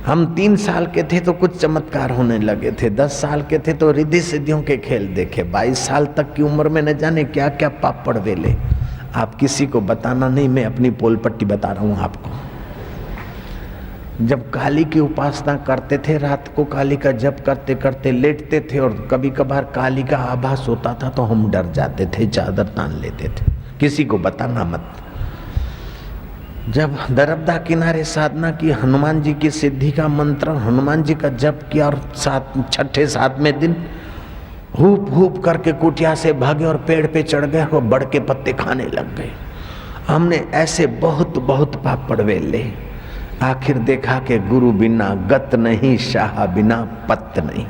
हम 3 साल के थे तो कुछ चमत्कार होने लगे थे, 10 साल के थे तो रिद्धि सिद्धियों के खेल देखे, 22 साल तक की उम्र में न जाने क्या क्या पापड़ वेले। आप किसी को बताना नहीं, मैं अपनी पोल पट्टी बता रहा हूँ आपको। जब काली की उपासना करते थे, रात को काली का जप करते करते लेटते थे और कभी कभार काली का आभास होता था तो हम डर जाते थे, चादर तान लेते थे, किसी को बताना मत। जब दरबदा किनारे साधना की, हनुमान जी की सिद्धि का मंत्र, हनुमान जी का जप किया और 6ठे 7वें दिन हूप हूप करके कुटिया से भागे और पेड़ पे चढ़ गए और बड़ के पत्ते खाने लग गए। हमने ऐसे बहुत बहुत पापड़ वेले, आखिर देखा कि गुरु बिना गत नहीं, शाह बिना पत नहीं।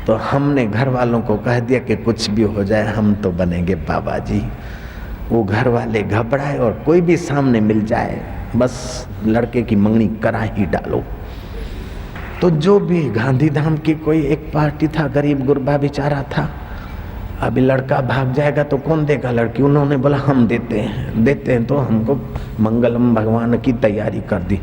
तो हमने घर वालों को कह दिया कि कुछ भी हो जाए हम तो बनेंगे बाबा जी। वो घर वाले घबराए और कोई भी सामने मिल जाए बस लड़के की मंगनी करा ही डालो। तो जो भी गांधीधाम की कोई एक पार्टी था, गरीब गुरबा बेचारा था, अभी लड़का भाग जाएगा तो कौन देगा लड़की। उन्होंने बोला हम देते हैं। तो हमको मंगलम भगवान की तैयारी कर दी,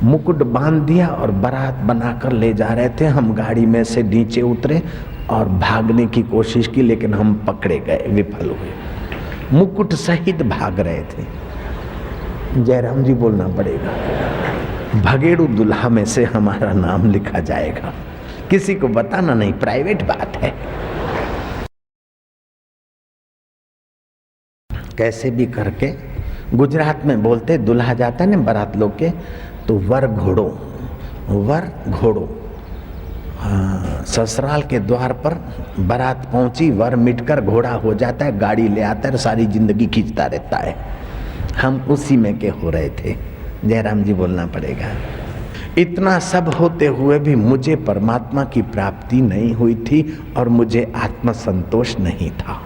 मुकुट बांध दिया और बारात बनाकर ले जा रहे थे। हम गाड़ी में से नीचे उतरे और भागने की कोशिश की, लेकिन हम पकड़े गए, विफल हुए। मुकुट सहित भाग रहे थे। जयराम जी बोलना पड़ेगा, भगेड़ू दुल्हा में से हमारा नाम लिखा जाएगा, किसी को बताना नहीं, प्राइवेट बात है। कैसे भी करके गुजरात में बोलते, दुल्हा जाता है ना बारात लोग के, तो वर घोड़ो। ससुराल के द्वार पर बारात पहुंची, वर मिटकर घोड़ा हो जाता है, गाड़ी ले आता है, सारी जिंदगी खींचता रहता है। हम उसी में के हो रहे थे। जयराम जी बोलना पड़ेगा। इतना सब होते हुए भी मुझे परमात्मा की प्राप्ति नहीं हुई थी और मुझे आत्मसंतोष नहीं था।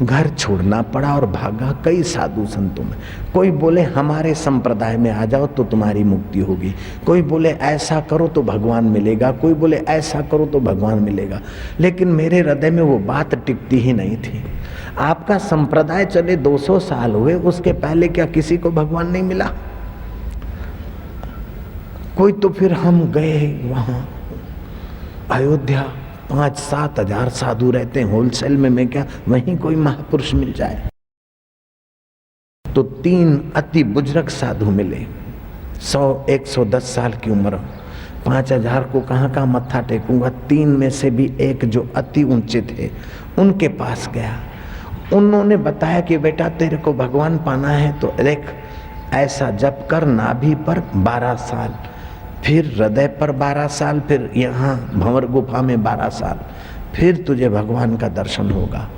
घर छोड़ना पड़ा और भागा कई साधु संतों में। कोई बोले हमारे संप्रदाय में आ जाओ तो तुम्हारी मुक्ति होगी, कोई बोले ऐसा करो तो भगवान मिलेगा, कोई बोले ऐसा करो तो भगवान मिलेगा। लेकिन मेरे हृदय में वो बात टिकती ही नहीं थी। आपका संप्रदाय चले 200 साल हुए, उसके पहले क्या किसी को भगवान नहीं मिला? कोई तो फिर हम गए वहां अयोध्या, 5-7 हजार साधु रहते हैं होलसेल में, मैं क्या वहीं कोई महापुरुष मिल जाए। तो 3 अति बुजुर्ग साधु मिले, 100-110 साल की उम्र। 5000 को कहाँ मत्था टेकूंगा। 3 में से भी एक जो अति ऊंचे थे उनके पास गया। उन्होंने बताया कि बेटा तेरे को भगवान पाना है तो देख, ऐसा जप कर, नाभि पर 12 साल, फिर हृदय पर 12 साल, फिर यहाँ भंवर गुफा में 12 साल, फिर तुझे भगवान का दर्शन होगा।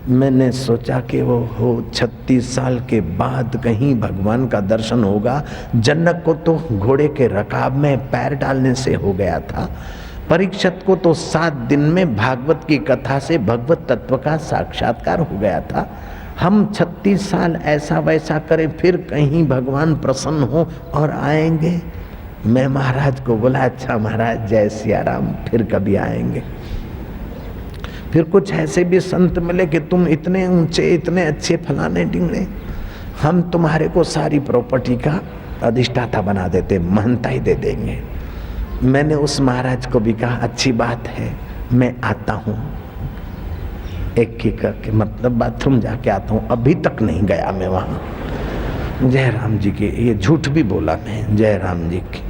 मैंने सोचा कि वो हो 36 साल के बाद कहीं भगवान का दर्शन होगा। जनक को तो घोड़े के रकाब में पैर डालने से हो गया था, परीक्षित को तो 7 दिन में भागवत की कथा से भगवत तत्व का साक्षात्कार हो गया था। हम 36 साल ऐसा वैसा करें फिर कहीं भगवान प्रसन्न हो और आएंगे। मैं महाराज को बोला अच्छा महाराज जय सिया राम, फिर कभी आएंगे। फिर कुछ ऐसे भी संत मिले कि तुम इतने ऊंचे, इतने अच्छे, फलाने ढिंगने, हम तुम्हारे को सारी प्रॉपर्टी का अधिष्ठाता बना देते, महंता ही दे देंगे। मैंने उस महाराज को भी कहा अच्छी बात है, मैं आता हूँ, एक की करके मतलब बाथरूम जाके आता हूँ। अभी तक नहीं गया मैं वहाँ। जयराम जी के ये झूठ भी बोला मैं, जयराम जी की।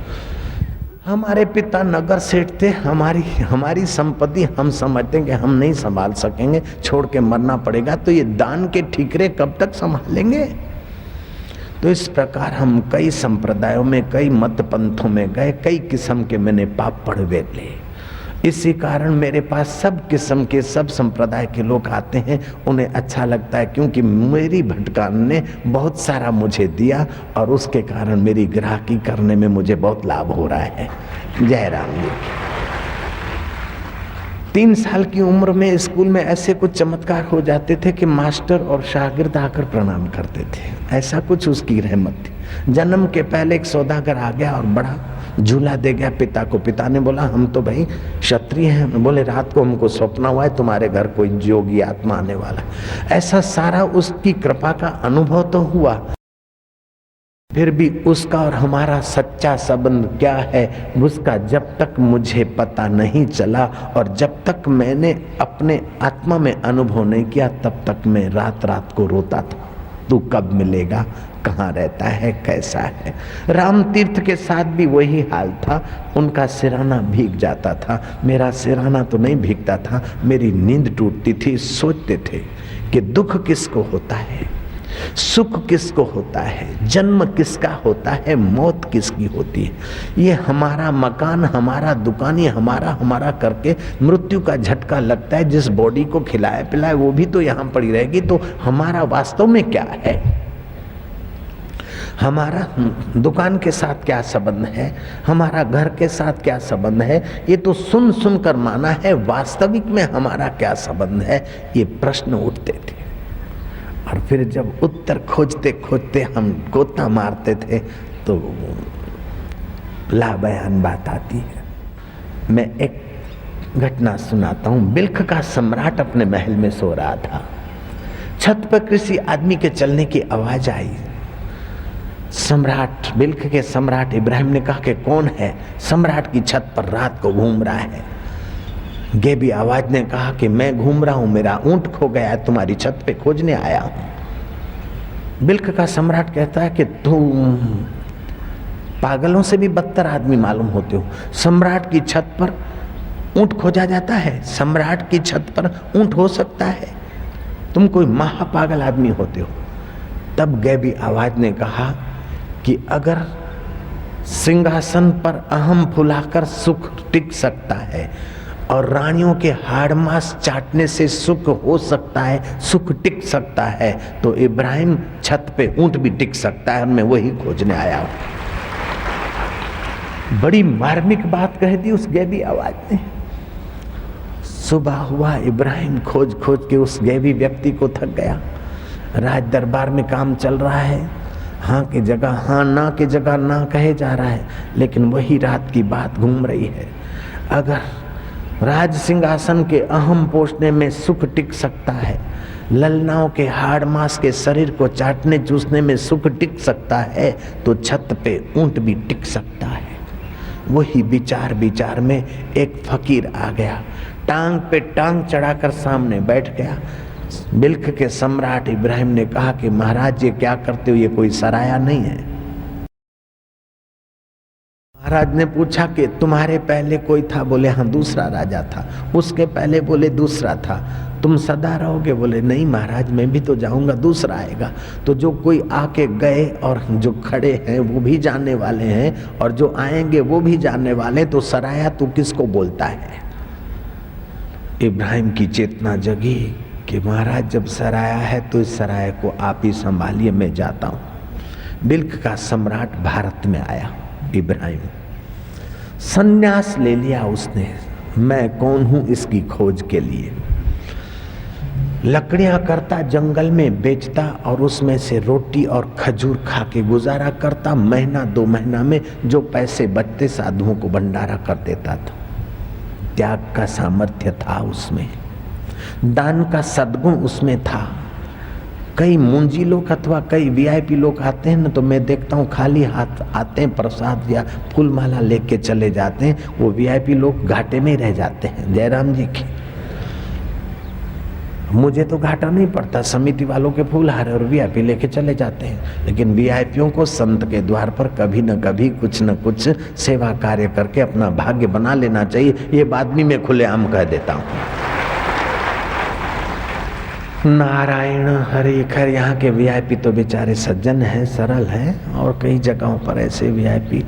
हमारे पिता नगर सेठ थे, हमारी संपत्ति हम समझते हैं कि हम नहीं संभाल सकेंगे, छोड़ के मरना पड़ेगा, तो ये दान के ठीकरे कब तक संभालेंगे। तो इस प्रकार हम कई संप्रदायों में, कई मत पंथों में गए, कई किस्म के मैंने पाप पढ़वे ले। इसी कारण मेरे पास सब किस्म के, सब संप्रदाय के लोग आते हैं, उन्हें अच्छा लगता है, क्योंकि मेरी भटकान ने बहुत सारा मुझे दिया और उसके कारण मेरी ग्राहकी करने में मुझे बहुत लाभ हो रहा है। जय राम जी। 3 साल की उम्र में स्कूल में ऐसे कुछ चमत्कार हो जाते थे कि मास्टर और शागिर्द आकर प्रणाम करते थे। ऐसा कुछ उसकी रहमत थी। जन्म के पहले एक सौदागर आ गया और बड़ा झूला दे गया पिता को। पिता ने बोला हम तो भाई क्षत्रिय हैं। बोले रात को हमको स्वप्न हुआ है तुम्हारे घर कोई जोगी आत्मा आने वाला है। ऐसा सारा उसकी कृपा का अनुभव तो हुआ। फिर भी उसका और हमारा सच्चा संबंध क्या है, उसका जब तक मुझे पता नहीं चला और जब तक मैंने अपने आत्मा में अनुभव नहीं किया, तब तक मैं रात रात को रोता था, तू कब मिलेगा, कहाँ रहता है, कैसा है। राम तीर्थ के साथ भी वही हाल था, उनका सिराना भीग जाता था, मेरा सिराना तो नहीं भीगता था, मेरी नींद टूटती थी। सोचते थे कि दुख किसको होता है, सुख किसको होता है, जन्म किसका होता है, मौत किसकी होती है। ये हमारा मकान, हमारा दुकान, ये हमारा करके मृत्यु का झटका लगता है। जिस बॉडी को खिलाए पिलाए वो भी तो यहाँ पड़ी रहेगी, तो हमारा वास्तव में क्या है, हमारा दुकान के साथ क्या संबंध है, हमारा घर के साथ क्या संबंध है, ये तो सुन सुन कर माना है, वास्तविक में हमारा क्या संबंध है, ये प्रश्न उठते थे। और फिर जब उत्तर खोजते खोजते हम गोता मारते थे तो लाबयान बात आती है। मैं एक घटना सुनाता हूँ। बिल्ख का सम्राट अपने महल में सो रहा था। छत पर किसी आदमी के चलने की आवाज आई। सम्राट, बिल्ख के सम्राट इब्राहिम ने कहा कि कौन है, सम्राट की छत पर रात को घूम रहा है। गेबी आवाज ने कहा कि मैं घूम रहा हूं, मेरा ऊंट खो गया है, तुम्हारी छत पे खोजने आया हूं। बिल्ख का सम्राट कहता है कि तुम पागलों से भी बदतर आदमी मालूम होते हो, सम्राट की छत पर ऊंट खोजा जाता है, सम्राट की छत पर ऊंट हो सकता है, तुम कोई महापागल आदमी होते हो। तब गेबी आवाज ने कहा कि अगर सिंहासन पर अहम फुलाकर सुख टिक सकता है और रानियों के हाड़ मांस चाटने से सुख हो सकता है, सुख टिक सकता है, तो इब्राहिम छत पे ऊंट भी टिक सकता है, और मैं वही खोजने आया हूं। बड़ी मार्मिक बात कह दी उस गैबी आवाज ने। सुबह हुआ, इब्राहिम खोज खोज के उस गैबी व्यक्ति को थक गया। राज दरबार में काम चल रहा है, हाँ की जगह हाँ, ना की जगह ना कहे जा रहा है, लेकिन वही रात की बात घूम रही है। अगर राज सिंहासन के अहम पोषने में सुख टिक सकता है, ललनाओं के हाड़ मांस के शरीर को चाटने चूसने में सुख टिक सकता है, तो छत पे ऊंट भी टिक सकता है। वही विचार विचार में एक फकीर आ गया, टांग पे टांग चढ़ाकर सामने बैठ गया। बिल्ख के सम्राट इब्राहिम ने कहा कि महाराज ये क्या करते हो, ये कोई सराया नहीं है। महाराज ने पूछा कि तुम्हारे पहले कोई था? बोले हाँ, दूसरा राजा था। उसके पहले? बोले दूसरा था। तुम सदा रहोगे? बोले नहीं महाराज, मैं भी तो जाऊंगा, दूसरा आएगा। तो जो कोई आके गए और जो खड़े हैं वो भी जाने वाले हैं, और जो आएंगे वो भी जाने वाले, तो सराया तू किसको बोलता है? इब्राहिम की चेतना जगी कि महाराज जब सराया है तो इस सराय को आप ही संभालिए, मैं जाता हूँ। बिल्ख का सम्राट भारत में आया। इब्राहिम संन्यास ले लिया उसने, मैं कौन हूं इसकी खोज के लिए। लकड़ियां करता, जंगल में बेचता और उसमें से रोटी और खजूर खा के गुजारा करता। महीना 2 महीना में जो पैसे बचते साधुओं को भंडारा कर देता था। त्याग का सामर्थ्य था उसमें, दान का सद्गुण उसमें था। कई मुंजी लोग अथवा कई वीआईपी लोग आते हैं ना, तो मैं देखता हूँ खाली हाथ आते हैं, प्रसाद या फूल माला लेके चले जाते हैं। वो वीआईपी लोग घाटे में रह जाते हैं। जयराम जी की, मुझे तो घाटा नहीं पड़ता, समिति वालों के फूल हार और वीआईपी लेके चले जाते हैं, लेकिन वीआईपीओं को संत के द्वार पर कभी न कभी कुछ न कुछ सेवा कार्य करके अपना भाग्य बना लेना चाहिए। ये बात भी मैं खुलेआम कह देता हूँ। नारायण हरि। खैर यहाँ के वीआईपी तो बेचारे सज्जन हैं, सरल हैं, और कई जगहों पर ऐसे वीआईपी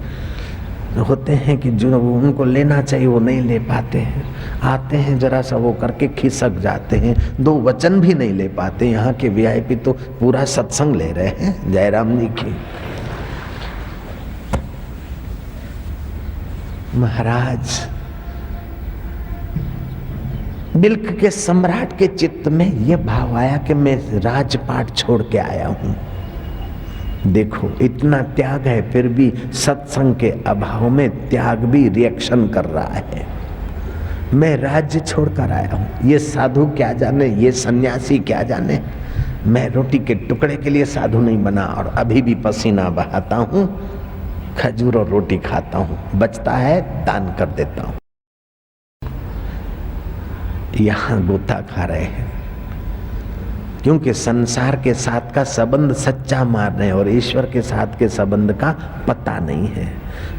होते हैं कि जो उनको लेना चाहिए वो नहीं ले पाते हैं। आते हैं जरा सा वो करके खिसक जाते हैं, 2 वचन भी नहीं ले पाते। यहाँ के वीआईपी तो पूरा सत्संग ले रहे हैं। जयराम जी की। महाराज बिल्ख के सम्राट के चित्त में यह भाव आया कि मैं राजपाट छोड़ के आया हूं। देखो इतना त्याग है, फिर भी सत्संग के अभाव में त्याग भी रिएक्शन कर रहा है। मैं राज्य छोड़कर आया हूं। ये साधु क्या जाने, ये सन्यासी क्या जाने, मैं रोटी के टुकड़े के लिए साधु नहीं बना और अभी भी पसीना बहाता हूँ, खजूर और रोटी खाता हूँ, बचता है दान कर देता हूँ। यहाँ गोता खा रहे हैं क्योंकि संसार के साथ का संबंध सच्चा मान रहे हैं और ईश्वर के साथ के संबंध का पता नहीं है।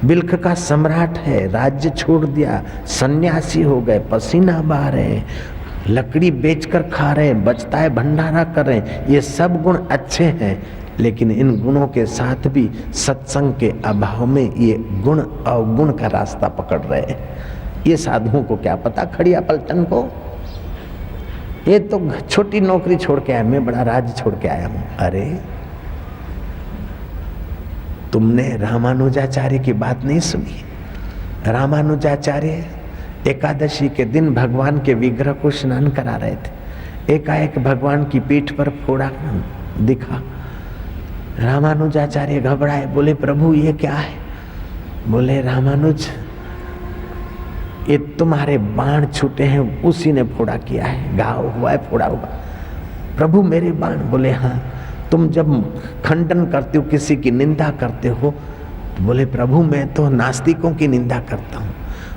बिल्ख का सम्राट है, राज्य छोड़ दिया, सन्यासी हो गए, पसीना बहा रहे हैं, लकड़ी बेचकर खा रहे हैं, बचता है भंडारा कर रहे हैं। ये सब गुण अच्छे हैं, लेकिन इन गुणों के साथ भी सत्संग के अभाव में ये गुण अवगुण का रास्ता पकड़ रहे हैं। ये साधुओं को क्या पता खड़िया पलटन को, ये तो छोटी नौकरी छोड़ के आया, मैं बड़ा राज्य छोड़ के आया हूं। अरे तुमने रामानुजाचार्य की बात नहीं सुनी? रामानुजाचार्य एकादशी के दिन भगवान के विग्रह को स्नान करा रहे थे। एकाएक भगवान की पीठ पर फोड़ा दिखा। रामानुजाचार्य घबराए, बोले प्रभु ये क्या है? बोले रामानुज ये तुम्हारे बाण छूटे हैं, उसी ने फोड़ा किया है, घाव हुआ है, फोड़ा हुआ। प्रभु मेरे बाण? बोले हाँ। तुम जब खंडन करते हो, किसी की निंदा करते हो, तो बोले प्रभु मैं तो नास्तिकों की निंदा करता हूँ।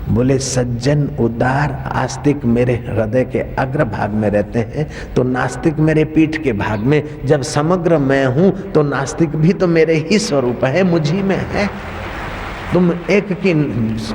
बोले सज्जन उदार आस्तिक मेरे हृदय के अग्र भाग में रहते हैं, तो नास्तिक मेरे पीठ के भाग में। जब समग्र मैं हूँ तो नास्तिक भी तो मेरे ही स्वरूप है, मुझी में है। तुम एक की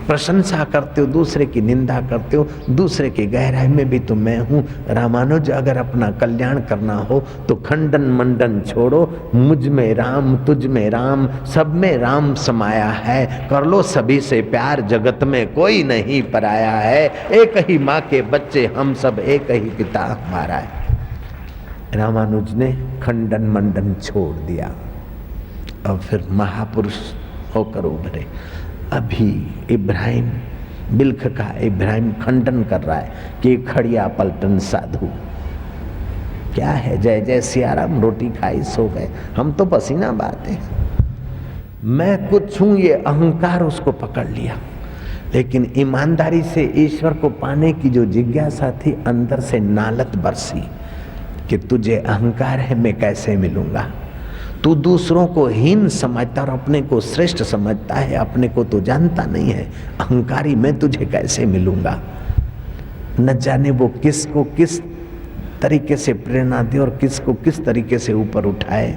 प्रशंसा करते हो, दूसरे की निंदा करते हो, दूसरे की गहराई में भी तो मैं हूँ। रामानुज अगर अपना कल्याण करना हो तो खंडन मंडन छोड़ो, मुझ में राम तुझ में राम, सब में राम समाया है। कर लो सभी से प्यार, जगत में कोई नहीं पराया है। एक ही माँ के बच्चे हम सब, एक ही पिता हमारा है। रामानुज ने खंडन मंडन छोड़ दिया और फिर महापुरुष होकर उभरे। अभी इब्राहिम, बिल्ख का इब्राहिम खंडन कर रहा है कि खड़िया पलटन साधु क्या है, जय जय सियाराम, रोटी खाई सो गए, हम तो पसीना बहाते हैं। मैं कुछ हूं, ये अहंकार उसको पकड़ लिया। लेकिन ईमानदारी से ईश्वर को पाने की जो जिज्ञासा थी, अंदर से नालत बरसी कि तुझे अहंकार है, मैं कैसे मिलूंगा। तू दूसरों को हीन समझता और अपने को श्रेष्ठ समझता है, अपने को तो जानता नहीं है। अहंकारी मैं तुझे कैसे मिलूंगा। न जाने वो किसको किस तरीके से प्रेरणा दे और किसको किस तरीके से ऊपर उठाए,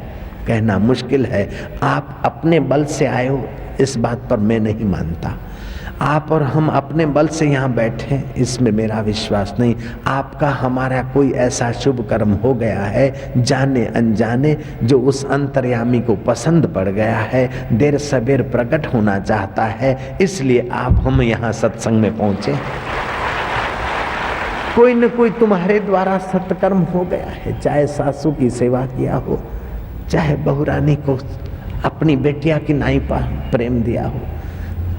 कहना मुश्किल है। आप अपने बल से आए हो, इस बात पर मैं नहीं मानता। आप और हम अपने बल से यहाँ बैठे, इसमें मेरा विश्वास नहीं। आपका हमारा कोई ऐसा शुभ कर्म हो गया है, जाने अनजाने, जो उस अंतर्यामी को पसंद पड़ गया है, देर सबेर प्रकट होना चाहता है, इसलिए आप हम यहाँ सत्संग में पहुँचे। कोई न कोई तुम्हारे द्वारा सत्कर्म हो गया है, चाहे सासू की सेवा किया हो, चाहे बहुरानी को अपनी बेटिया की नाई पर प्रेम दिया हो,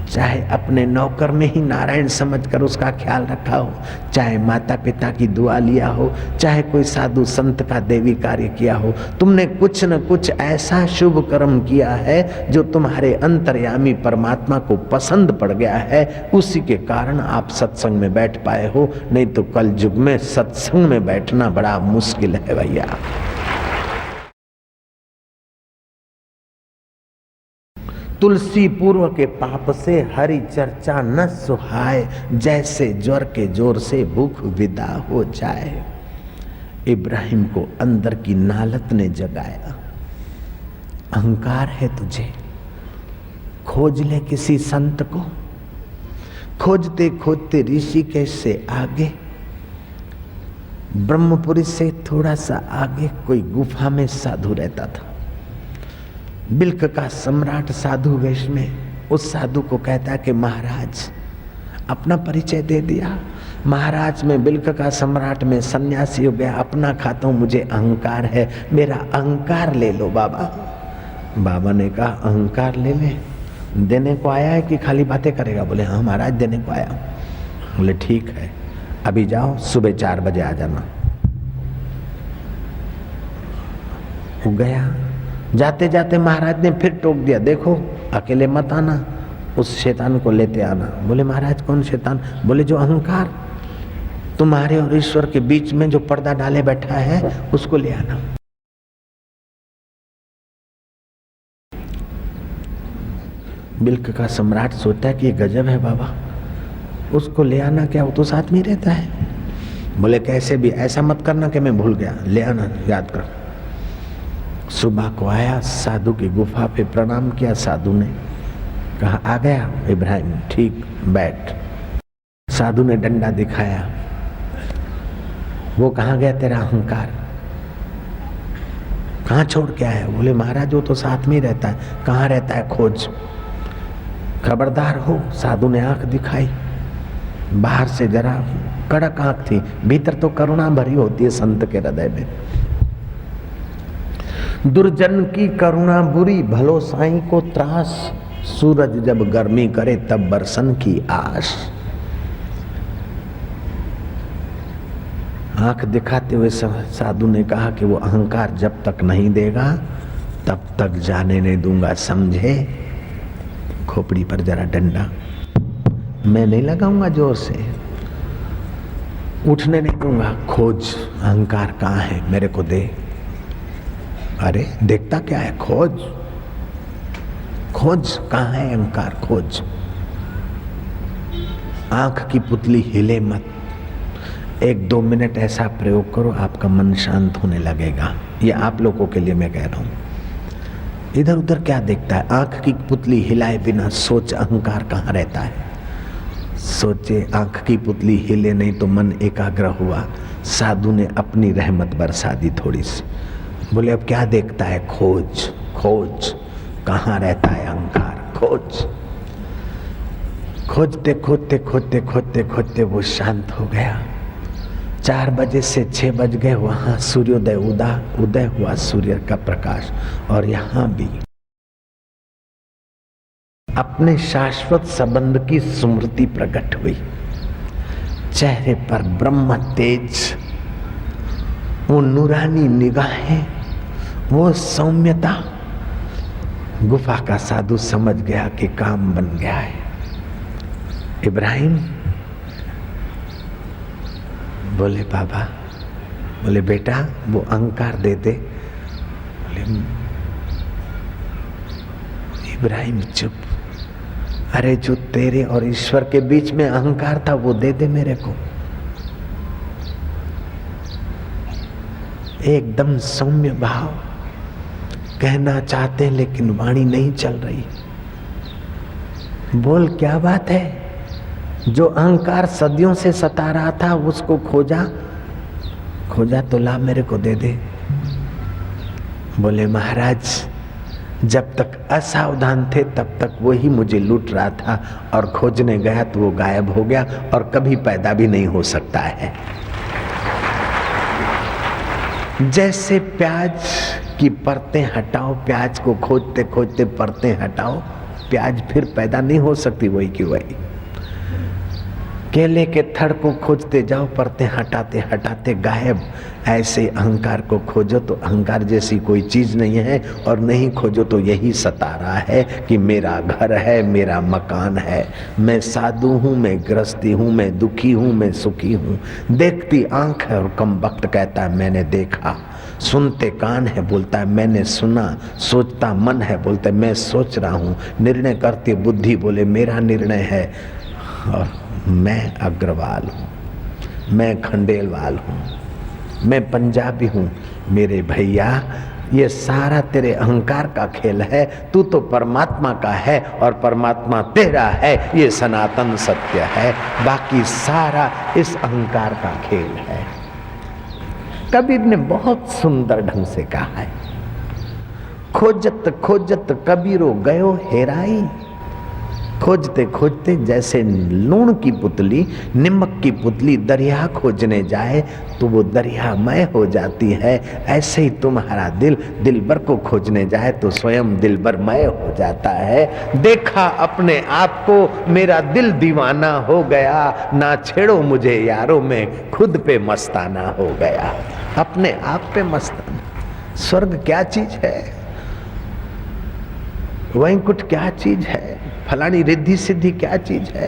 चाहे अपने नौकर में ही नारायण समझकर उसका ख्याल रखा हो, चाहे माता पिता की दुआ लिया हो, चाहे कोई साधु संत का देवी कार्य किया हो। तुमने कुछ न कुछ ऐसा शुभ कर्म किया है जो तुम्हारे अंतर्यामी परमात्मा को पसंद पड़ गया है, उसी के कारण आप सत्संग में बैठ पाए हो। नहीं तो कल युग में सत्संग में बैठना बड़ा मुश्किल है भैया। तुलसी पूर्व के पाप से हरि चर्चा न सुहाए, जैसे ज्वर के जोर से भूख विदा हो जाए। इब्राहिम को अंदर की नालत ने जगाया। अहंकार है तुझे, खोज ले किसी संत को। खोजते खोजते ऋषिकेश से आगे, ब्रह्मपुरी से थोड़ा सा आगे कोई गुफा में साधु रहता था। बिल्क का सम्राट साधु वेश में उस साधु को कहता है कि महाराज, अपना परिचय दे दिया। महाराज मैं बिल्क का सम्राट में सन्यासी हो गया, अपना खाता हूँ, मुझे अहंकार है, मेरा अहंकार ले लो बाबा। बाबा ने कहा अहंकार ले ले, देने को आया है कि खाली बातें करेगा? बोले हाँ महाराज देने को आया हूँ। बोले ठीक है, अभी जाओ, सुबह 4 बजे आ जाना। वो गया। जाते जाते महाराज ने फिर टोक दिया, देखो अकेले मत आना, उस शैतान को लेते आना। बोले महाराज कौन शैतान? बोले जो अहंकार तुम्हारे और ईश्वर के बीच में जो पर्दा डाले बैठा है, उसको ले आना। बिल्क का सम्राट सोचता है कि ये गजब है बाबा, उसको ले आना, क्या वो तो साथ में रहता है। बोले कैसे भी ऐसा मत करना कि मैं भूल गया, ले आना, याद करो। सुबह को आया, साधु की गुफा पे प्रणाम किया। साधु ने कहा आ गया इब्राहिम, ठीक बैठ। साधु ने डंडा दिखाया। वो कहाँ गया तेरा अहंकार, कहाँ छोड़ के आया? बोले महाराज वो तो साथ में ही रहता है। कहाँ रहता है खोज, खबरदार हो। साधु ने आंख दिखाई, बाहर से जरा कड़क आंख थी, भीतर तो करुणा भरी होती है संत के हृदय में। दुर्जन की करुणा बुरी, भलो साईं को त्रास, सूरज जब गर्मी करे तब बरसन की आस। आंख दिखाते हुए साधु ने कहा कि वो अहंकार जब तक नहीं देगा तब तक जाने नहीं दूंगा, समझे? खोपड़ी पर जरा डंडा, मैं नहीं लगाऊंगा जोर से, उठने नहीं दूंगा। खोज अहंकार कहाँ है, मेरे को दे। अरे देखता क्या है, खोज खोज कहाँ है अहंकार, खोज। आंख की पुतली हिले मत, 1-2 मिनट ऐसा प्रयोग करो, आपका मन शांत होने लगेगा। ये आप लोगों के लिए मैं कह रहा हूं। इधर उधर क्या देखता है, आंख की पुतली हिलाए बिना सोच अहंकार कहाँ रहता है। सोचे, आंख की पुतली हिले नहीं तो मन एकाग्र हुआ। साधु ने अपनी रहमत बरसा दी थोड़ी सी। बोले अब क्या देखता है, खोज खोज कहाँ रहता है अहंकार, खोज। खोजते खोजते खोजते खोजते खोजते वो शांत हो गया। 4 बजे से 6 बज गए, वहां सूर्योदय उदय हुआ सूर्य का प्रकाश। और यहां भी अपने शाश्वत संबंध की स्मृति प्रकट हुई। चेहरे पर ब्रह्म तेज, वो नूरानी निगाहें, वो सौम्यता। गुफा का साधु समझ गया कि काम बन गया है। इब्राहिम बोले बाबा, बोले बेटा वो अहंकार दे दे। बोले इब्राहिम चुप। अरे जो तेरे और ईश्वर के बीच में अहंकार था वो दे दे मेरे को। एकदम सौम्य भाव, कहना चाहते हैं लेकिन वाणी नहीं चल रही। बोल क्या बात है? जो अहंकार सदियों से सता रहा था उसको खोजा तो ला मेरे को दे दे। बोले महाराज जब तक असावधान थे तब तक वो ही मुझे लूट रहा था, और खोजने गया तो वो गायब हो गया और कभी पैदा भी नहीं हो सकता है। जैसे प्याज की परतें हटाओ, प्याज को खोजते खोजते परतें हटाओ, प्याज फिर पैदा नहीं हो सकती, वही की वही। केले के थड़ को खोजते जाओ, परतें हटाते हटाते गायब। ऐसे अहंकार को खोजो तो अहंकार जैसी कोई चीज नहीं है, और नहीं खोजो तो यही सता रहा है कि मेरा घर है, मेरा मकान है, मैं साधु हूँ, मैं गृहस्थी हूँ, मैं दुखी हूँ, मैं सुखी हूँ। देखती आंख है और कम वक्त कहता है मैंने देखा, सुनते कान है बोलता है मैंने सुना, सोचता मन है बोलता है मैं सोच रहा हूँ, निर्णय करती बुद्धि बोले मेरा निर्णय है। और मैं अग्रवाल हूँ, मैं खंडेलवाल हूँ, मैं पंजाबी हूँ। मेरे भैया ये सारा तेरे अहंकार का खेल है, तू तो परमात्मा का है और परमात्मा तेरा है, ये सनातन सत्य है। बाकी सारा इस अहंकार का खेल है। कबीर ने बहुत सुंदर ढंग से कहा है, खोजत खोजत कबीरो गयो हेराई। खोजते खोजते जैसे लूण की पुतली, नमक की पुतली दरिया खोजने जाए तो वो दरियामय हो जाती है, ऐसे ही तुम्हारा दिल दिलबर को खोजने जाए तो स्वयं दिलबरमय हो जाता है। देखा अपने आप को मेरा दिल दीवाना हो गया, ना छेड़ो मुझे यारों में खुद पे मस्ताना हो गया। अपने आप पे मस्ताना। स्वर्ग क्या चीज है, वैकुंठ क्या चीज है, फलानी रिद्धि सिद्धि क्या चीज है।